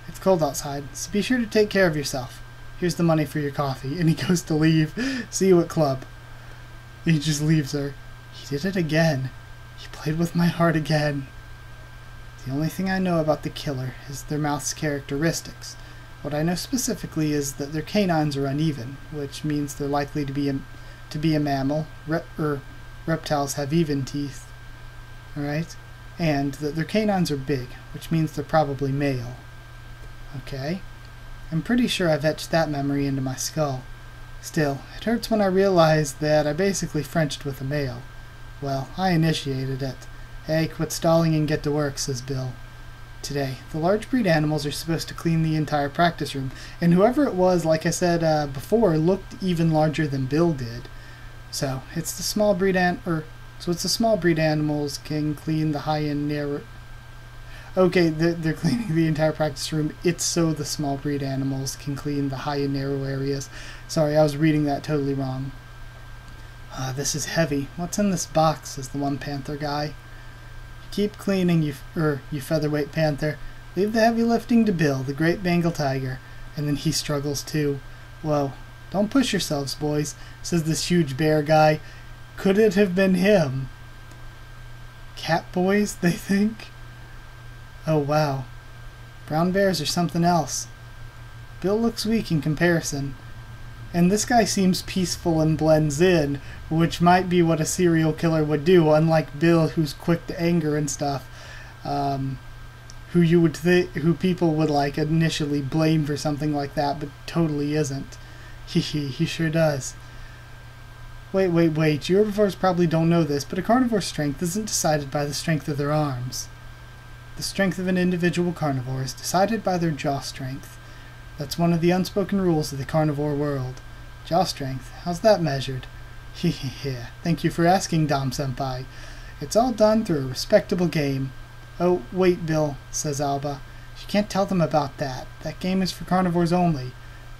It's cold outside, so be sure to take care of yourself. Here's the money for your coffee. And he goes to leave. See you at club. He just leaves her. He did it again. He played with my heart again. The only thing I know about the killer is their mouth's characteristics. What I know specifically is that their canines are uneven, which means they're likely to be a mammal. Reptiles have even teeth. Alright? And that their canines are big, which means they're probably male. Okay? I'm pretty sure I've etched that memory into my skull. Still, it hurts when I realize that I basically Frenched with a male. Well, I initiated it. Hey, quit stalling and get to work, says Bill. Today, the large breed animals are supposed to clean the entire practice room, and whoever it was, like I said before, looked even larger than Bill did. So, it's the small breed animals can clean the high and narrow... Okay, they're cleaning the entire practice room. It's so the small breed animals can clean the high and narrow areas. Sorry, I was reading that totally wrong. This is heavy. What's in this box, says the one panther guy. Keep cleaning, you featherweight panther. Leave the heavy lifting to Bill, the great Bengal tiger. And then he struggles too. Whoa, don't push yourselves, boys, says this huge bear guy. Could it have been him? Cat boys, they think? Oh wow. Brown bears are something else. Bill looks weak in comparison. And this guy seems peaceful and blends in, which might be what a serial killer would do, unlike Bill, who's quick to anger and stuff, who people would like initially blame for something like that, but totally isn't. He sure does. Wait, you herbivores probably don't know this, but a carnivore's strength isn't decided by the strength of their arms. The strength of an individual carnivore is decided by their jaw strength. That's one of the unspoken rules of the carnivore world. Jaw strength, how's that measured? Yeah, thank you for asking, Dom-senpai. It's all done through a respectable game. Oh, wait, Bill, says Alba. You can't tell them about that. That game is for carnivores only.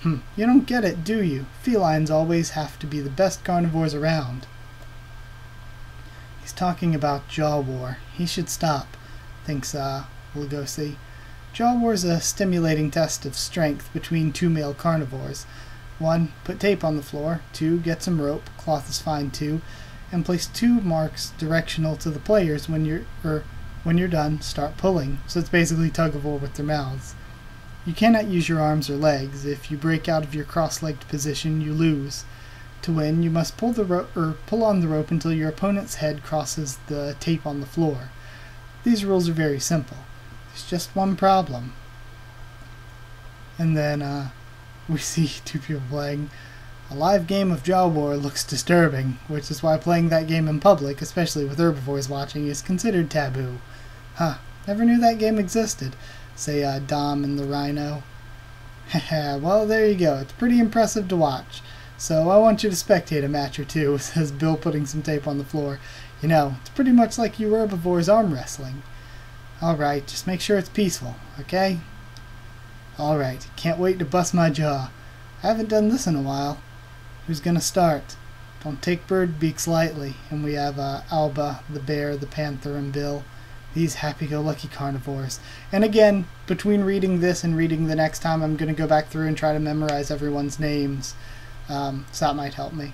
You don't get it, do you? Felines always have to be the best carnivores around. He's talking about jaw war. He should stop, thinks Legosi. Jaw war is a stimulating test of strength between two male carnivores. 1. Put tape on the floor. 2. Get some rope, cloth is fine too, and place 2 marks directional to the players when you're done, start pulling. So it's basically tug of war with their mouths. You cannot use your arms or legs. If you break out of your cross-legged position, you lose. To win, you must pull on the rope until your opponent's head crosses the tape on the floor. These rules are very simple. There's just one problem. And then we see 2 people playing. A live game of jaw war looks disturbing, which is why playing that game in public, especially with herbivores watching, is considered taboo. Never knew that game existed, say Dom and the Rhino. Well, there you go. It's pretty impressive to watch. So I want you to spectate a match or two, says Bill, putting some tape on the floor. You know, it's pretty much like you herbivores arm wrestling. Alright, just make sure it's peaceful, okay? Alright, can't wait to bust my jaw. I haven't done this in a while. Who's gonna start? Don't take bird beaks lightly. And we have Alba, the bear, the panther, and Bill. These happy-go-lucky carnivores. And again, between reading this and reading the next time, I'm gonna go back through and try to memorize everyone's names. So that might help me.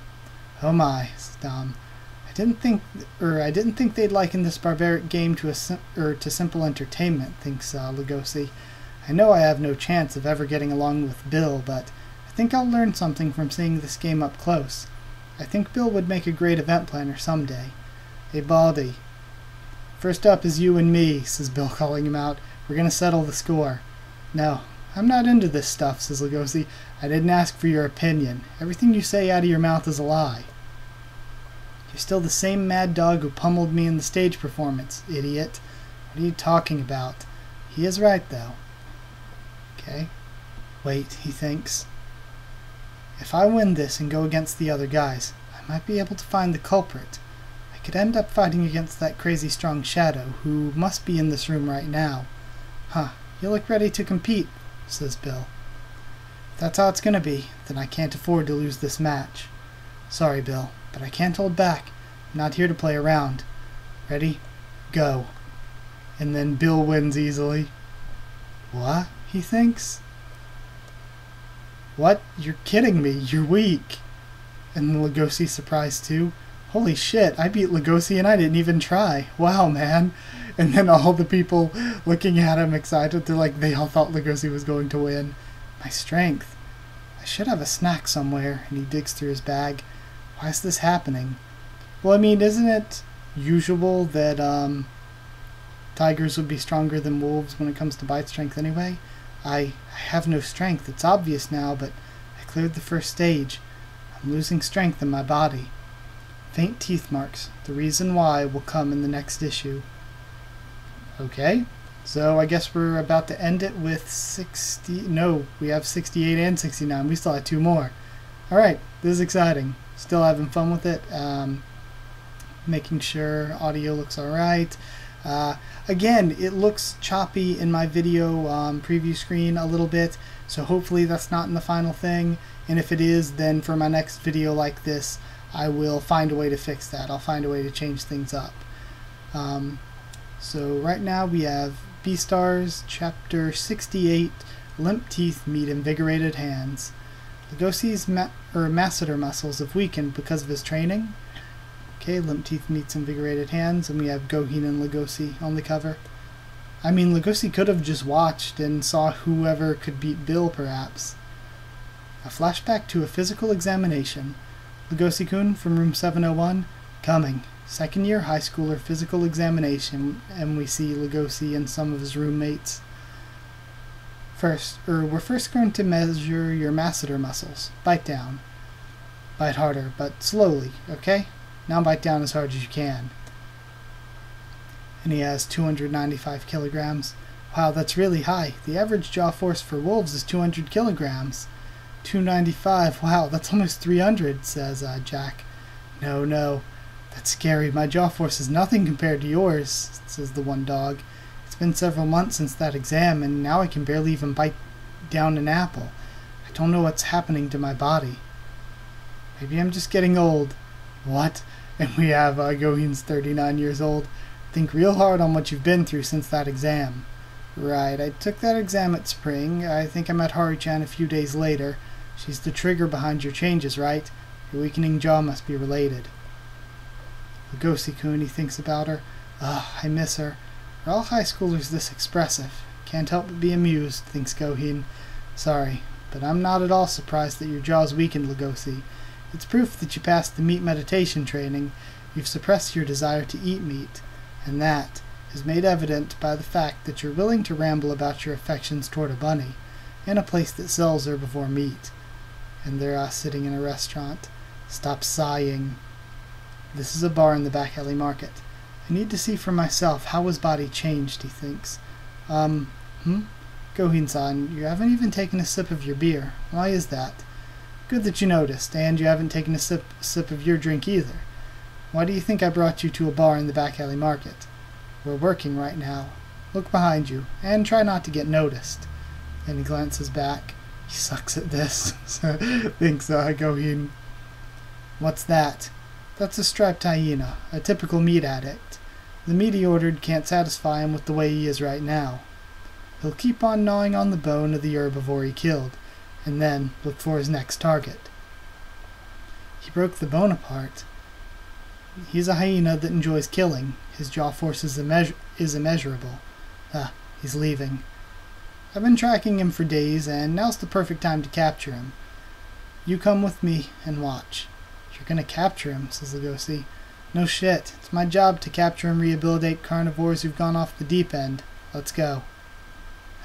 Oh my, says Dom. I didn't think they'd liken this barbaric game to simple entertainment, thinks Legosi. I know I have no chance of ever getting along with Bill, but I think I'll learn something from seeing this game up close. I think Bill would make a great event planner someday. Hey, Baldy. First up is you and me, says Bill, calling him out. We're gonna settle the score. No, I'm not into this stuff, says Legosi. I didn't ask for your opinion. Everything you say out of your mouth is a lie. You're still the same mad dog who pummeled me in the stage performance, idiot. What are you talking about? He is right, though. Okay. Wait, he thinks. If I win this and go against the other guys, I might be able to find the culprit. I could end up fighting against that crazy strong shadow, who must be in this room right now. You look ready to compete, says Bill. If that's how it's gonna be, then I can't afford to lose this match. Sorry, Bill, but I can't hold back. I'm not here to play around. Ready? Go. And then Bill wins easily. What? He thinks. What? You're kidding me. You're weak. And Legosi's surprised too. Holy shit, I beat Legosi and I didn't even try. Wow, man. And then all the people looking at him excited, they're like, they all thought Legosi was going to win. My strength. I should have a snack somewhere. And he digs through his bag. Why is this happening? Well, I mean, isn't it usual that tigers would be stronger than wolves when it comes to bite strength anyway. I have no strength. It's obvious now, but I cleared the first stage. I'm losing strength in my body. Faint teeth marks. The reason why will come in the next issue. Okay, so I guess we're about to end it with 60... No, we have 68 and 69. We still have 2 more. Alright, this is exciting. Still having fun with it. Making sure audio looks alright. Again, it looks choppy in my video preview screen a little bit, so hopefully that's not in the final thing. And if it is, then for my next video like this, I will find a way to fix that. I'll find a way to change things up. So right now we have Beastars, Chapter 68, Limp Teeth Meet Invigorated Hands. Legosi's masseter muscles have weakened because of his training. Okay, Limp Teeth meets Invigorated Hands, and we have Gohin and Legosi on the cover. I mean, Legosi could have just watched and saw whoever could beat Bill, perhaps. A flashback to a physical examination. Legosi-kun from room 701, coming. Second year high schooler physical examination, and we see Legosi and some of his roommates. We're first going to measure your masseter muscles. Bite down. Bite harder, but slowly, okay? Now bite down as hard as you can. And he has 295 kilograms. Wow, that's really high. The average jaw force for wolves is 200 kilograms. 295, wow, that's almost 300, says Jack. No, that's scary. My jaw force is nothing compared to yours, says the one dog. It's been several months since that exam, and now I can barely even bite down an apple. I don't know what's happening to my body. Maybe I'm just getting old. What? And we have Gohin's 39 years old. Think real hard on what you've been through since that exam. Right, I took that exam at spring. I think I met Haru-chan a few days later. She's the trigger behind your changes, right? Your weakening jaw must be related. Legosi-kun, he thinks about her. I miss her. Are all high schoolers this expressive? Can't help but be amused, thinks Gohin. Sorry, but I'm not at all surprised that your jaw's weakened, Legosi. It's proof that you passed the meat meditation training. You've suppressed your desire to eat meat, and that is made evident by the fact that you're willing to ramble about your affections toward a bunny in a place that sells herbivore meat. And they're sitting in a restaurant. Stop sighing. This is a bar in the back alley market. I need to see for myself how his body changed, he thinks. Gohin-san, you haven't even taken a sip of your beer. Why is that? Good that you noticed, and you haven't taken a sip of your drink either. Why do you think I brought you to a bar in the back alley market? We're working right now. Look behind you, and try not to get noticed. And he glances back. He sucks at this, thinks Gohin. What's that? That's a striped hyena, a typical meat addict. The meat he ordered can't satisfy him with the way he is right now. He'll keep on gnawing on the bone of the herbivore he killed, and then look for his next target. He broke the bone apart. He's a hyena that enjoys killing. His jaw force is immeasurable. He's leaving. I've been tracking him for days, and now's the perfect time to capture him. You come with me and watch. You're gonna capture him, says Legosi. No shit. It's my job to capture and rehabilitate carnivores who've gone off the deep end. Let's go.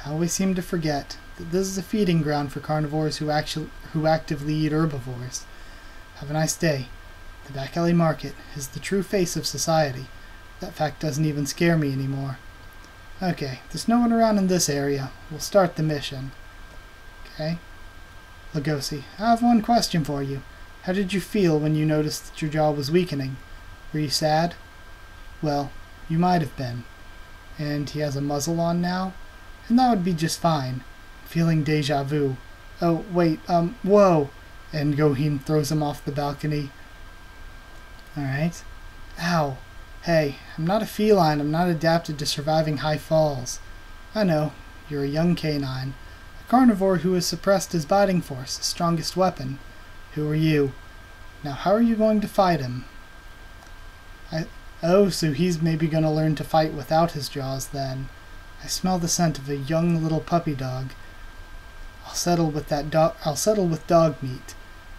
I always seem to forget that this is a feeding ground for carnivores who actively eat herbivores. Have a nice day. The back alley market is the true face of society. That fact doesn't even scare me anymore. Okay, there's no one around in this area. We'll start the mission. Okay. Legosi, I have one question for you. How did you feel when you noticed that your jaw was weakening? Were you sad? Well, you might have been. And he has a muzzle on now? And that would be just fine. Feeling deja vu. Oh, wait, whoa! And Gohin throws him off the balcony. Alright. Ow. Hey, I'm not a feline. I'm not adapted to surviving high falls. I know. You're a young canine. A carnivore who has suppressed his biting force, his strongest weapon. Who are you? Now how are you going to fight him? Oh, so he's maybe going to learn to fight without his jaws then. I smell the scent of a young little puppy dog. I'll settle with dog meat.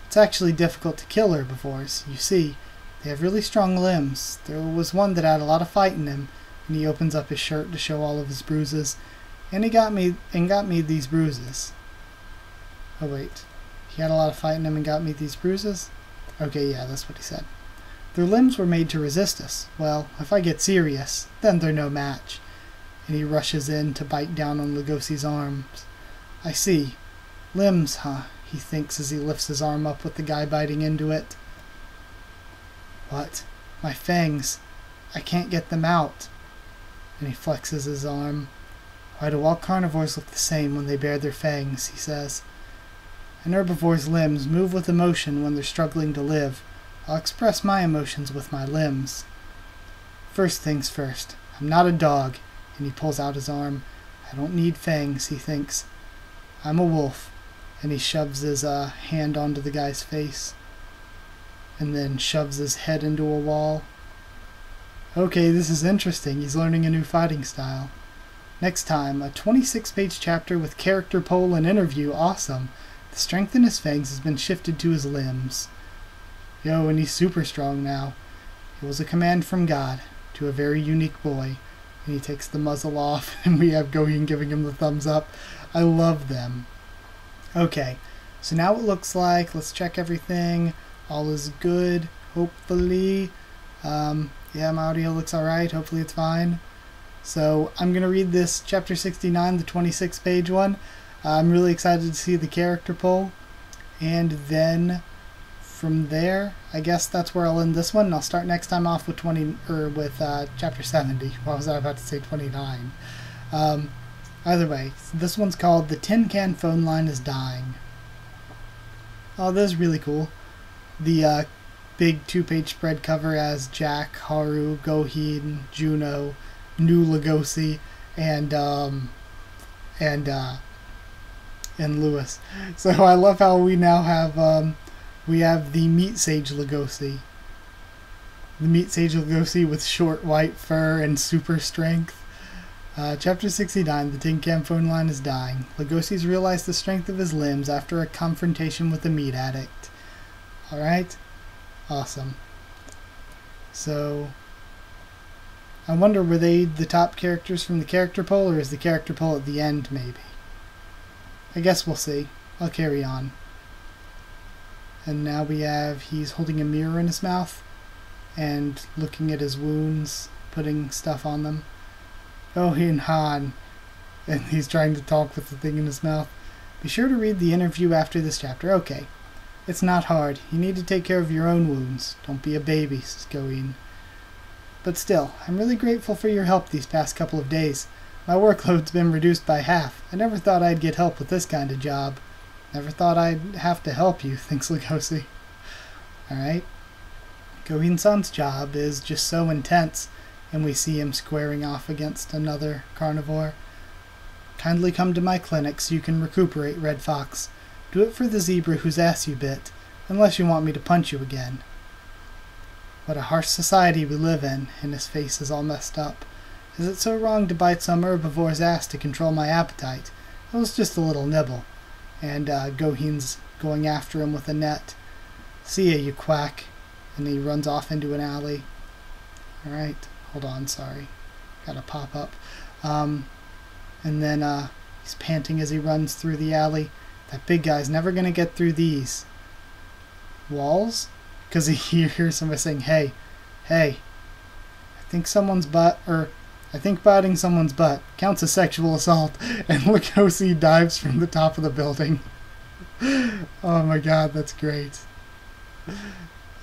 It's actually difficult to kill herbivores. You see, they have really strong limbs. There was one that had a lot of fight in him. and he opens up his shirt to show all of his bruises. And he got me these bruises. Oh wait, he had a lot of fight in him and got me these bruises? Okay, yeah, that's what he said. Their limbs were made to resist us. Well, if I get serious, then they're no match. And he rushes in to bite down on Legosi's arms. I see. Limbs, huh? He thinks as he lifts his arm up with the guy biting into it. What? My fangs. I can't get them out. And he flexes his arm. Why do all carnivores look the same when they bare their fangs, he says. An herbivore's limbs move with emotion when they're struggling to live. I'll express my emotions with my limbs. First things first. I'm not a dog. And he pulls out his arm. I don't need fangs, he thinks. I'm a wolf. And he shoves his hand onto the guy's face. And then shoves his head into a wall. Okay, this is interesting. He's learning a new fighting style. Next time, a 26-page chapter with character poll and interview. Awesome. The strength in his fangs has been shifted to his limbs. Yo, and he's super strong now. It was a command from God to a very unique boy. And he takes the muzzle off, and we have Gohin giving him the thumbs up. I love them. Okay, so now it looks like, let's check everything. All is good, hopefully. Yeah, my audio looks alright. Hopefully it's fine. So I'm going to read this chapter 69, the 26-page one. I'm really excited to see the character poll. And then from there, I guess that's where I'll end this one. And I'll start next time off with chapter 70. Why was I about to say 29? Either way, this one's called The Tin Can Phone Line is Dying. Oh, this is really cool. The big 2-page spread cover has Jack, Haru, Gohin, Juno, New Legosi, and Lewis. So I love how we now have we have the Meat Sage Legosi. The Meat Sage Legosi with short white fur and super strength. Chapter 69, The Tin Can Phone Line is Dying. Legosi's realized the strength of his limbs after a confrontation with a meat addict. Alright? Awesome. So, I wonder, were they the top characters from the character poll, or is the character poll at the end, maybe? I guess we'll see. I'll carry on. And now we have, he's holding a mirror in his mouth, and looking at his wounds, putting stuff on them. Gohin Han. And he's trying to talk with the thing in his mouth. Be sure to read the interview after this chapter. Okay. It's not hard. You need to take care of your own wounds. Don't be a baby, says Gohin. But still, I'm really grateful for your help these past couple of days. My workload's been reduced by half. I never thought I'd get help with this kind of job. Never thought I'd have to help you, thinks Legosi. Alright. Gohin-san's job is just so intense, and we see him squaring off against another carnivore. Kindly come to my clinic so you can recuperate, Red Fox. Do it for the zebra whose ass you bit, unless you want me to punch you again. What a harsh society we live in, and his face is all messed up. Is it so wrong to bite some herbivore's ass to control my appetite? It was just a little nibble. And Gohin's going after him with a net. See ya, you quack. And he runs off into an alley. Alright, hold on, sorry. Gotta pop up. And then he's panting as he runs through the alley. That big guy's never gonna get through these walls? Because he hears somebody saying, hey, hey. I think biting someone's butt counts as sexual assault. And Legosi dives from the top of the building. Oh my god, that's great.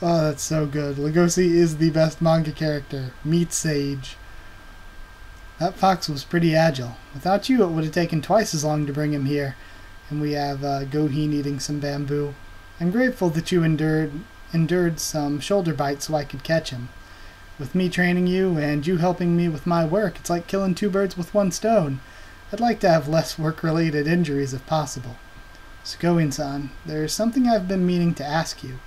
Oh, that's so good. Legosi is the best manga character. Meat Sage. That fox was pretty agile. Without you, it would have taken twice as long to bring him here. And we have Gohin eating some bamboo. I'm grateful that you endured some shoulder bites so I could catch him. With me training you and you helping me with my work, it's like killing 2 birds with 1 stone. I'd like to have less work-related injuries if possible. So Gohin-san, there's something I've been meaning to ask you.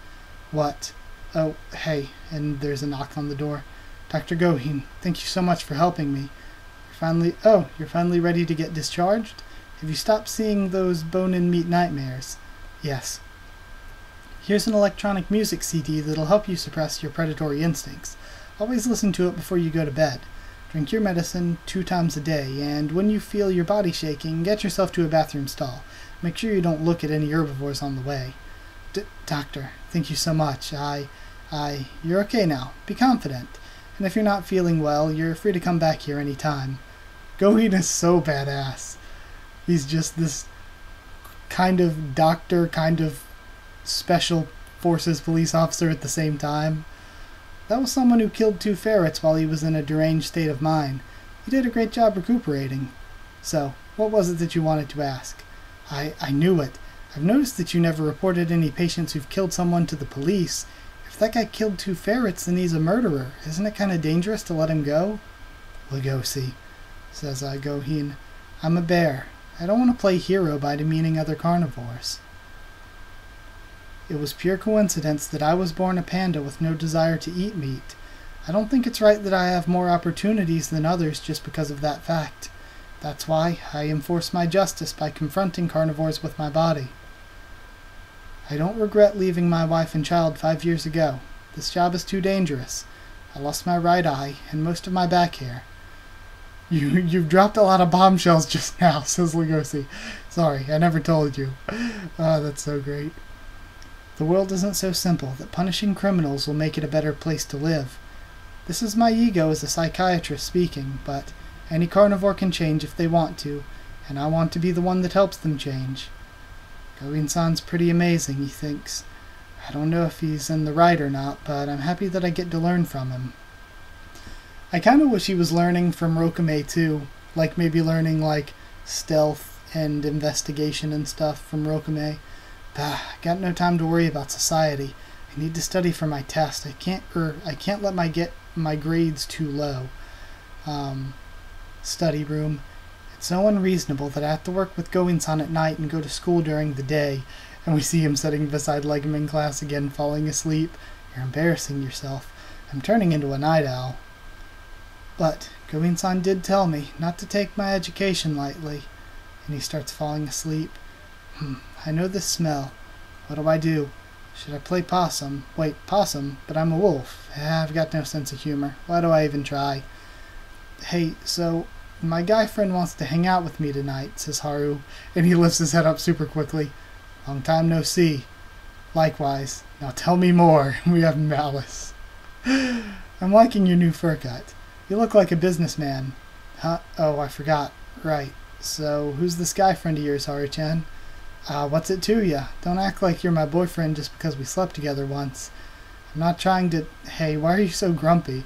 What? Oh, hey, and there's a knock on the door. Dr. Gohin, thank you so much for helping me. You're finally ready to get discharged? Have you stopped seeing those bone-and-meat nightmares? Yes. Here's an electronic music CD that'll help you suppress your predatory instincts. Always listen to it before you go to bed. Drink your medicine 2 times a day, and when you feel your body shaking, get yourself to a bathroom stall. Make sure you don't look at any herbivores on the way. Doctor, thank you so much. You're okay now. Be confident. And if you're not feeling well, you're free to come back here any time. Goheen is so badass. He's just this kind of doctor, kind of special forces police officer at the same time. That was someone who killed 2 ferrets while he was in a deranged state of mind. He did a great job recuperating. So, what was it that you wanted to ask? I knew it. I've noticed that you never reported any patients who've killed someone to the police. If that guy killed 2 ferrets, then he's a murderer. Isn't it kind of dangerous to let him go? Legosi, says Goheen. I'm a bear. I don't want to play hero by demeaning other carnivores. It was pure coincidence that I was born a panda with no desire to eat meat. I don't think it's right that I have more opportunities than others just because of that fact. That's why I enforce my justice by confronting carnivores with my body. I don't regret leaving my wife and child 5 years ago. This job is too dangerous. I lost my right eye and most of my back hair. You've dropped a lot of bombshells just now, says Legosi. Sorry, I never told you. Oh, that's so great. The world isn't so simple that punishing criminals will make it a better place to live. This is my ego as a psychiatrist speaking, but any carnivore can change if they want to, and I want to be the one that helps them change. Goheen-san's pretty amazing, he thinks. I don't know if he's in the right or not, but I'm happy that I get to learn from him. I kind of wish he was learning from Rokame too, like maybe learning like stealth and investigation and stuff from Rokame. I got no time to worry about society. I need to study for my test. I can't let my grades too low. Study room. It's so unreasonable that I have to work with Goheen-san at night and go to school during the day. And we see him sitting beside Legum in class again, falling asleep. You're embarrassing yourself. I'm turning into a night owl. But Goheen-san did tell me not to take my education lightly. And he starts falling asleep. I know this smell. What do? Should I play possum? Wait, possum? But I'm a wolf. I've got no sense of humor. Why do I even try? Hey, so my guy friend wants to hang out with me tonight, says Haru, and he lifts his head up super quickly. Long time no see. Likewise. Now tell me more. We have Malice. I'm liking your new fur cut. You look like a businessman. Huh? Oh, I forgot. Right. So, who's this guy friend of yours, Haru-chan? What's it to ya? Don't act like you're my boyfriend just because we slept together once. I'm not trying to... Hey, why are you so grumpy?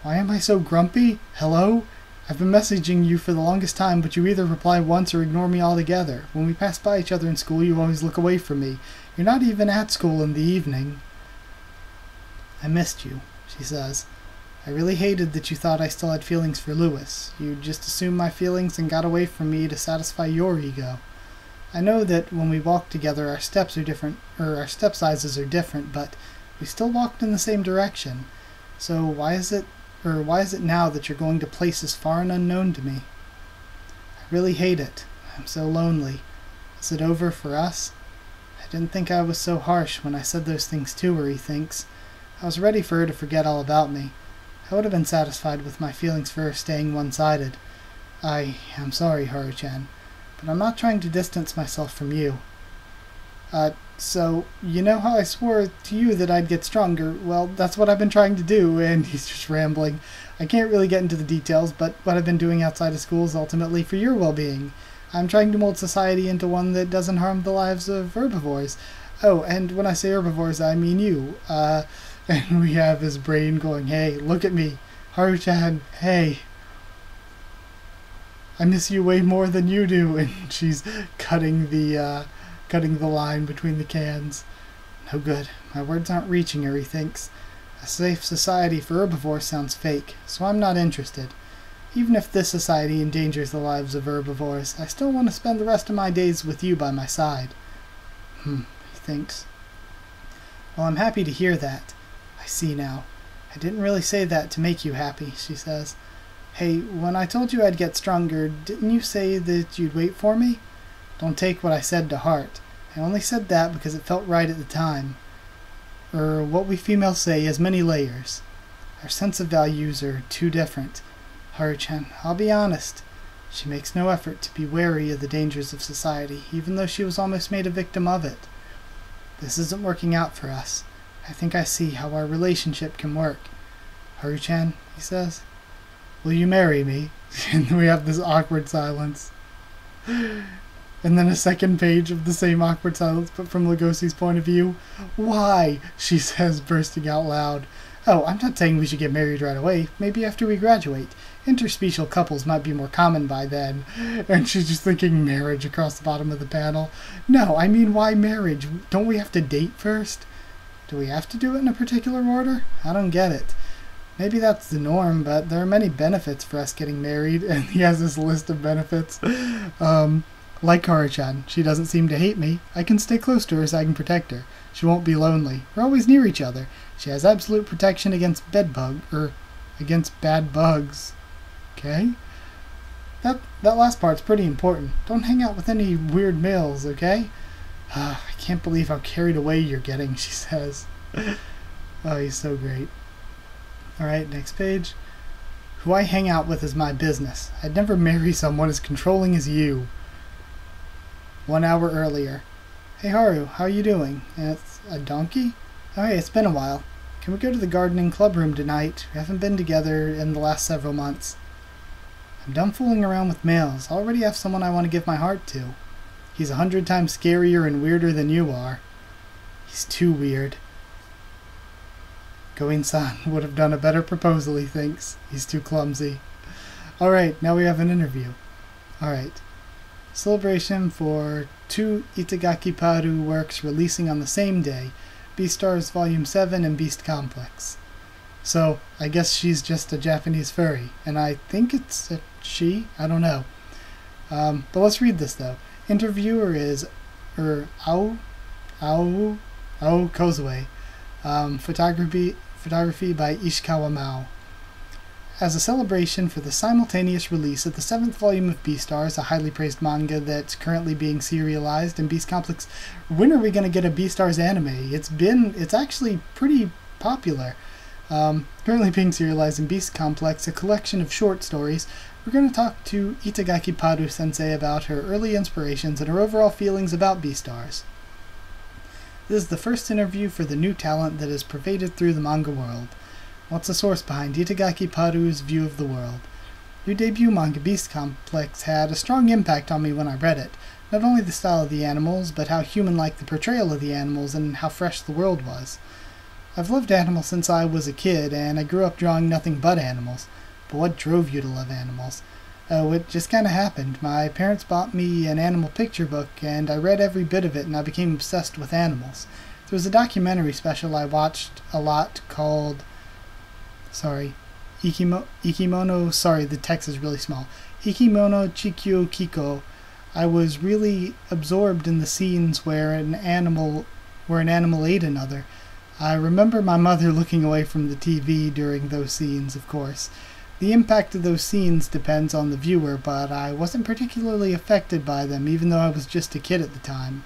Why am I so grumpy? Hello? I've been messaging you for the longest time, but you either reply once or ignore me altogether. When we pass by each other in school, you always look away from me. You're not even at school in the evening. I missed you, she says. I really hated that you thought I still had feelings for Lewis. You just assumed my feelings and got away from me to satisfy your ego. I know that when we walk together our steps are different, or our step sizes are different, but we still walked in the same direction. So why is it now that you're going to places far and unknown to me? I really hate it. I'm so lonely. Is it over for us? I didn't think I was so harsh when I said those things to her, he thinks. I was ready for her to forget all about me. I would have been satisfied with my feelings for her staying one-sided. I'm sorry, Haru-chan, but I'm not trying to distance myself from you. So, you know how I swore to you that I'd get stronger? Well, that's what I've been trying to do, and he's just rambling. I can't really get into the details, but what I've been doing outside of school is ultimately for your well-being. I'm trying to mold society into one that doesn't harm the lives of herbivores. Oh, and when I say herbivores, I mean you. And we have his brain going, hey, look at me. Haru-chan, hey. I miss you way more than you do. And she's cutting the line between the cans. No good. My words aren't reaching her, he thinks. A safe society for herbivores sounds fake, so I'm not interested. Even if this society endangers the lives of herbivores, I still want to spend the rest of my days with you by my side. He thinks. Well, I'm happy to hear that. I see now. I didn't really say that to make you happy, she says. Hey, when I told you I'd get stronger, didn't you say that you'd wait for me? Don't take what I said to heart. I only said that because it felt right at the time. What we females say has many layers. Our sense of values are too different. Haru-chan, I'll be honest. She makes no effort to be wary of the dangers of society, even though she was almost made a victim of it. This isn't working out for us. I think I see how our relationship can work. Haru-chan, he says, will you marry me? And we have this awkward silence. And then a second page of the same awkward silence, but from Legosi's point of view. Why? She says, bursting out loud. Oh, I'm not saying we should get married right away. Maybe after we graduate. Interspecial couples might be more common by then. And she's just thinking marriage across the bottom of the panel. No, I mean, why marriage? Don't we have to date first? Do we have to do it in a particular order? I don't get it. Maybe that's the norm, but there are many benefits for us getting married. And he has this list of benefits. Like Haru-chan, she doesn't seem to hate me. I can stay close to her so I can protect her. She won't be lonely. We're always near each other. She has absolute protection against against bad bugs. Okay? That last part's pretty important. Don't hang out with any weird males, okay? I can't believe how carried away you're getting, she says. Oh, he's so great. Alright, next page. Who I hang out with is my business. I'd never marry someone as controlling as you. 1 hour earlier. Hey Haru, how are you doing? It's a donkey? Oh hey, it's been a while. Can we go to the gardening club room tonight? We haven't been together in the last several months. I'm done fooling around with males. I already have someone I want to give my heart to. He's 100 times scarier and weirder than you are. He's too weird. Going-san would have done a better proposal, he thinks. He's too clumsy. Alright, now we have an interview. Alright. Celebration for 2 Itagaki Paru works releasing on the same day. Beastars Volume 7 and Beast Complex. So, I guess she's just a Japanese furry. And I think it's a she? I don't know. But let's read this, though. Interviewer is Ao Kozue. Photography by Ishikawa Mao. As a celebration for the simultaneous release of the 7th volume of Beastars, a highly praised manga that's currently being serialized in Beast Complex. When are we going to get a Beastars anime? It's actually pretty popular. Currently being serialized in Beast Complex, a collection of short stories. We're going to talk to Itagaki Paru sensei about her early inspirations and her overall feelings about Beastars. This is the first interview for the new talent that has pervaded through the manga world. What's the source behind Itagaki Paru's view of the world? Your debut manga Beast Complex had a strong impact on me when I read it. Not only the style of the animals, but how human-like the portrayal of the animals and how fresh the world was. I've loved animals since I was a kid, and I grew up drawing nothing but animals. But what drove you to love animals? Oh, it just kinda happened. My parents bought me an animal picture book, and I read every bit of it, and I became obsessed with animals. There was a documentary special I watched a lot called... Ikimono, sorry, the text is really small. Ikimono Chikyo Kiko. I was really absorbed in the scenes where an animal ate another. I remember my mother looking away from the TV during those scenes, of course. The impact of those scenes depends on the viewer, but I wasn't particularly affected by them, even though I was just a kid at the time.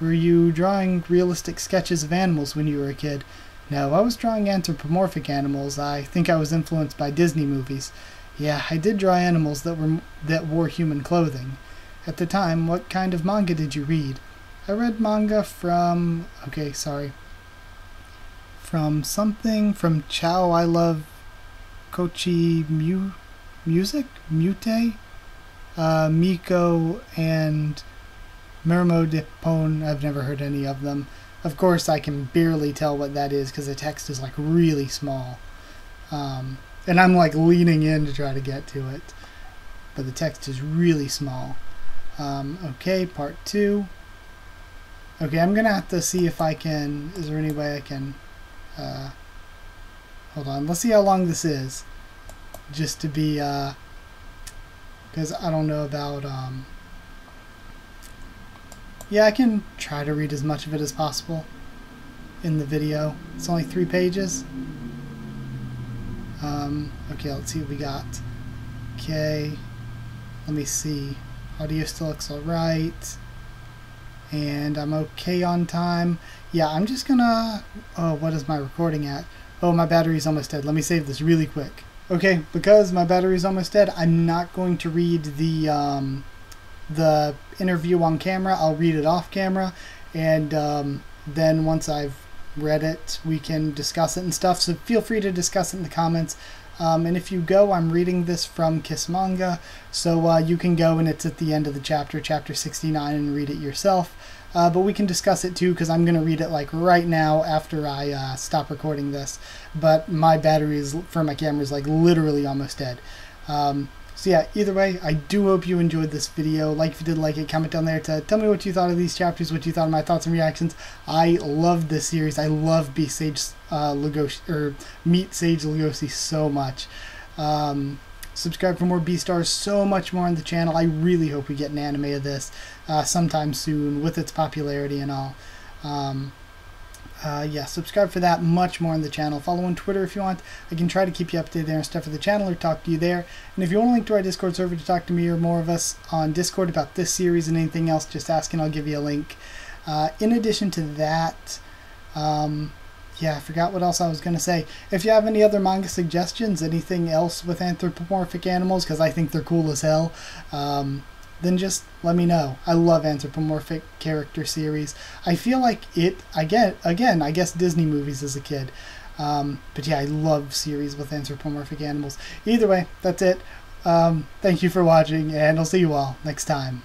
Were you drawing realistic sketches of animals when you were a kid? No, I was drawing anthropomorphic animals. I think I was influenced by Disney movies. Yeah, I did draw animals that wore human clothing. At the time, what kind of manga did you read? I read manga from Chow I Love Kochi Music? Mute? Miko and Mermo Depon. I've never heard any of them. Of course, I can barely tell what that is because the text is like really small. And I'm like leaning in to try to get to it. But the text is really small. Okay, part 2. Okay, I'm going to have to see if I can... Is there any way I can... hold on, let's see how long this is. Just to be... because I don't know about... Yeah, I can try to read as much of it as possible in the video. It's only 3 pages. Okay, let's see what we got. Okay, let me see. Audio still looks alright. And I'm okay on time. Yeah, I'm just gonna... Oh, what is my recording at? Oh, my battery's almost dead. Let me save this really quick. Okay, because my battery's almost dead, I'm not going to read the interview on camera. I'll read it off camera, and then once I've read it, we can discuss it and stuff. So feel free to discuss it in the comments. And if you go, I'm reading this from Kiss Manga, so you can go and it's at the end of the chapter, chapter 69, and read it yourself. But we can discuss it too, because I'm going to read it like right now after I stop recording this. But my battery for my camera is like literally almost dead. So yeah, either way, I do hope you enjoyed this video. Like if you did like it, comment down there to tell me what you thought of these chapters, what you thought of my thoughts and reactions. I love this series. I love Beastars Legosi, or Meet Sage Legosi so much. Subscribe for more Beastars, so much more on the channel. I really hope we get an anime of this sometime soon with its popularity and all. Yeah, subscribe for that, much more on the channel. Follow on Twitter if you want. I can try to keep you updated there and stuff for the channel or talk to you there. And if you want a link to our Discord server to talk to me or more of us on Discord about this series and anything else, just ask and I'll give you a link. In addition to that, yeah, I forgot what else I was going to say. If you have any other manga suggestions, anything else with anthropomorphic animals, because I think they're cool as hell, then just let me know. I love anthropomorphic character series. I feel like again, I guess Disney movies as a kid. But yeah, I love series with anthropomorphic animals. Either way, that's it. Thank you for watching, and I'll see you all next time.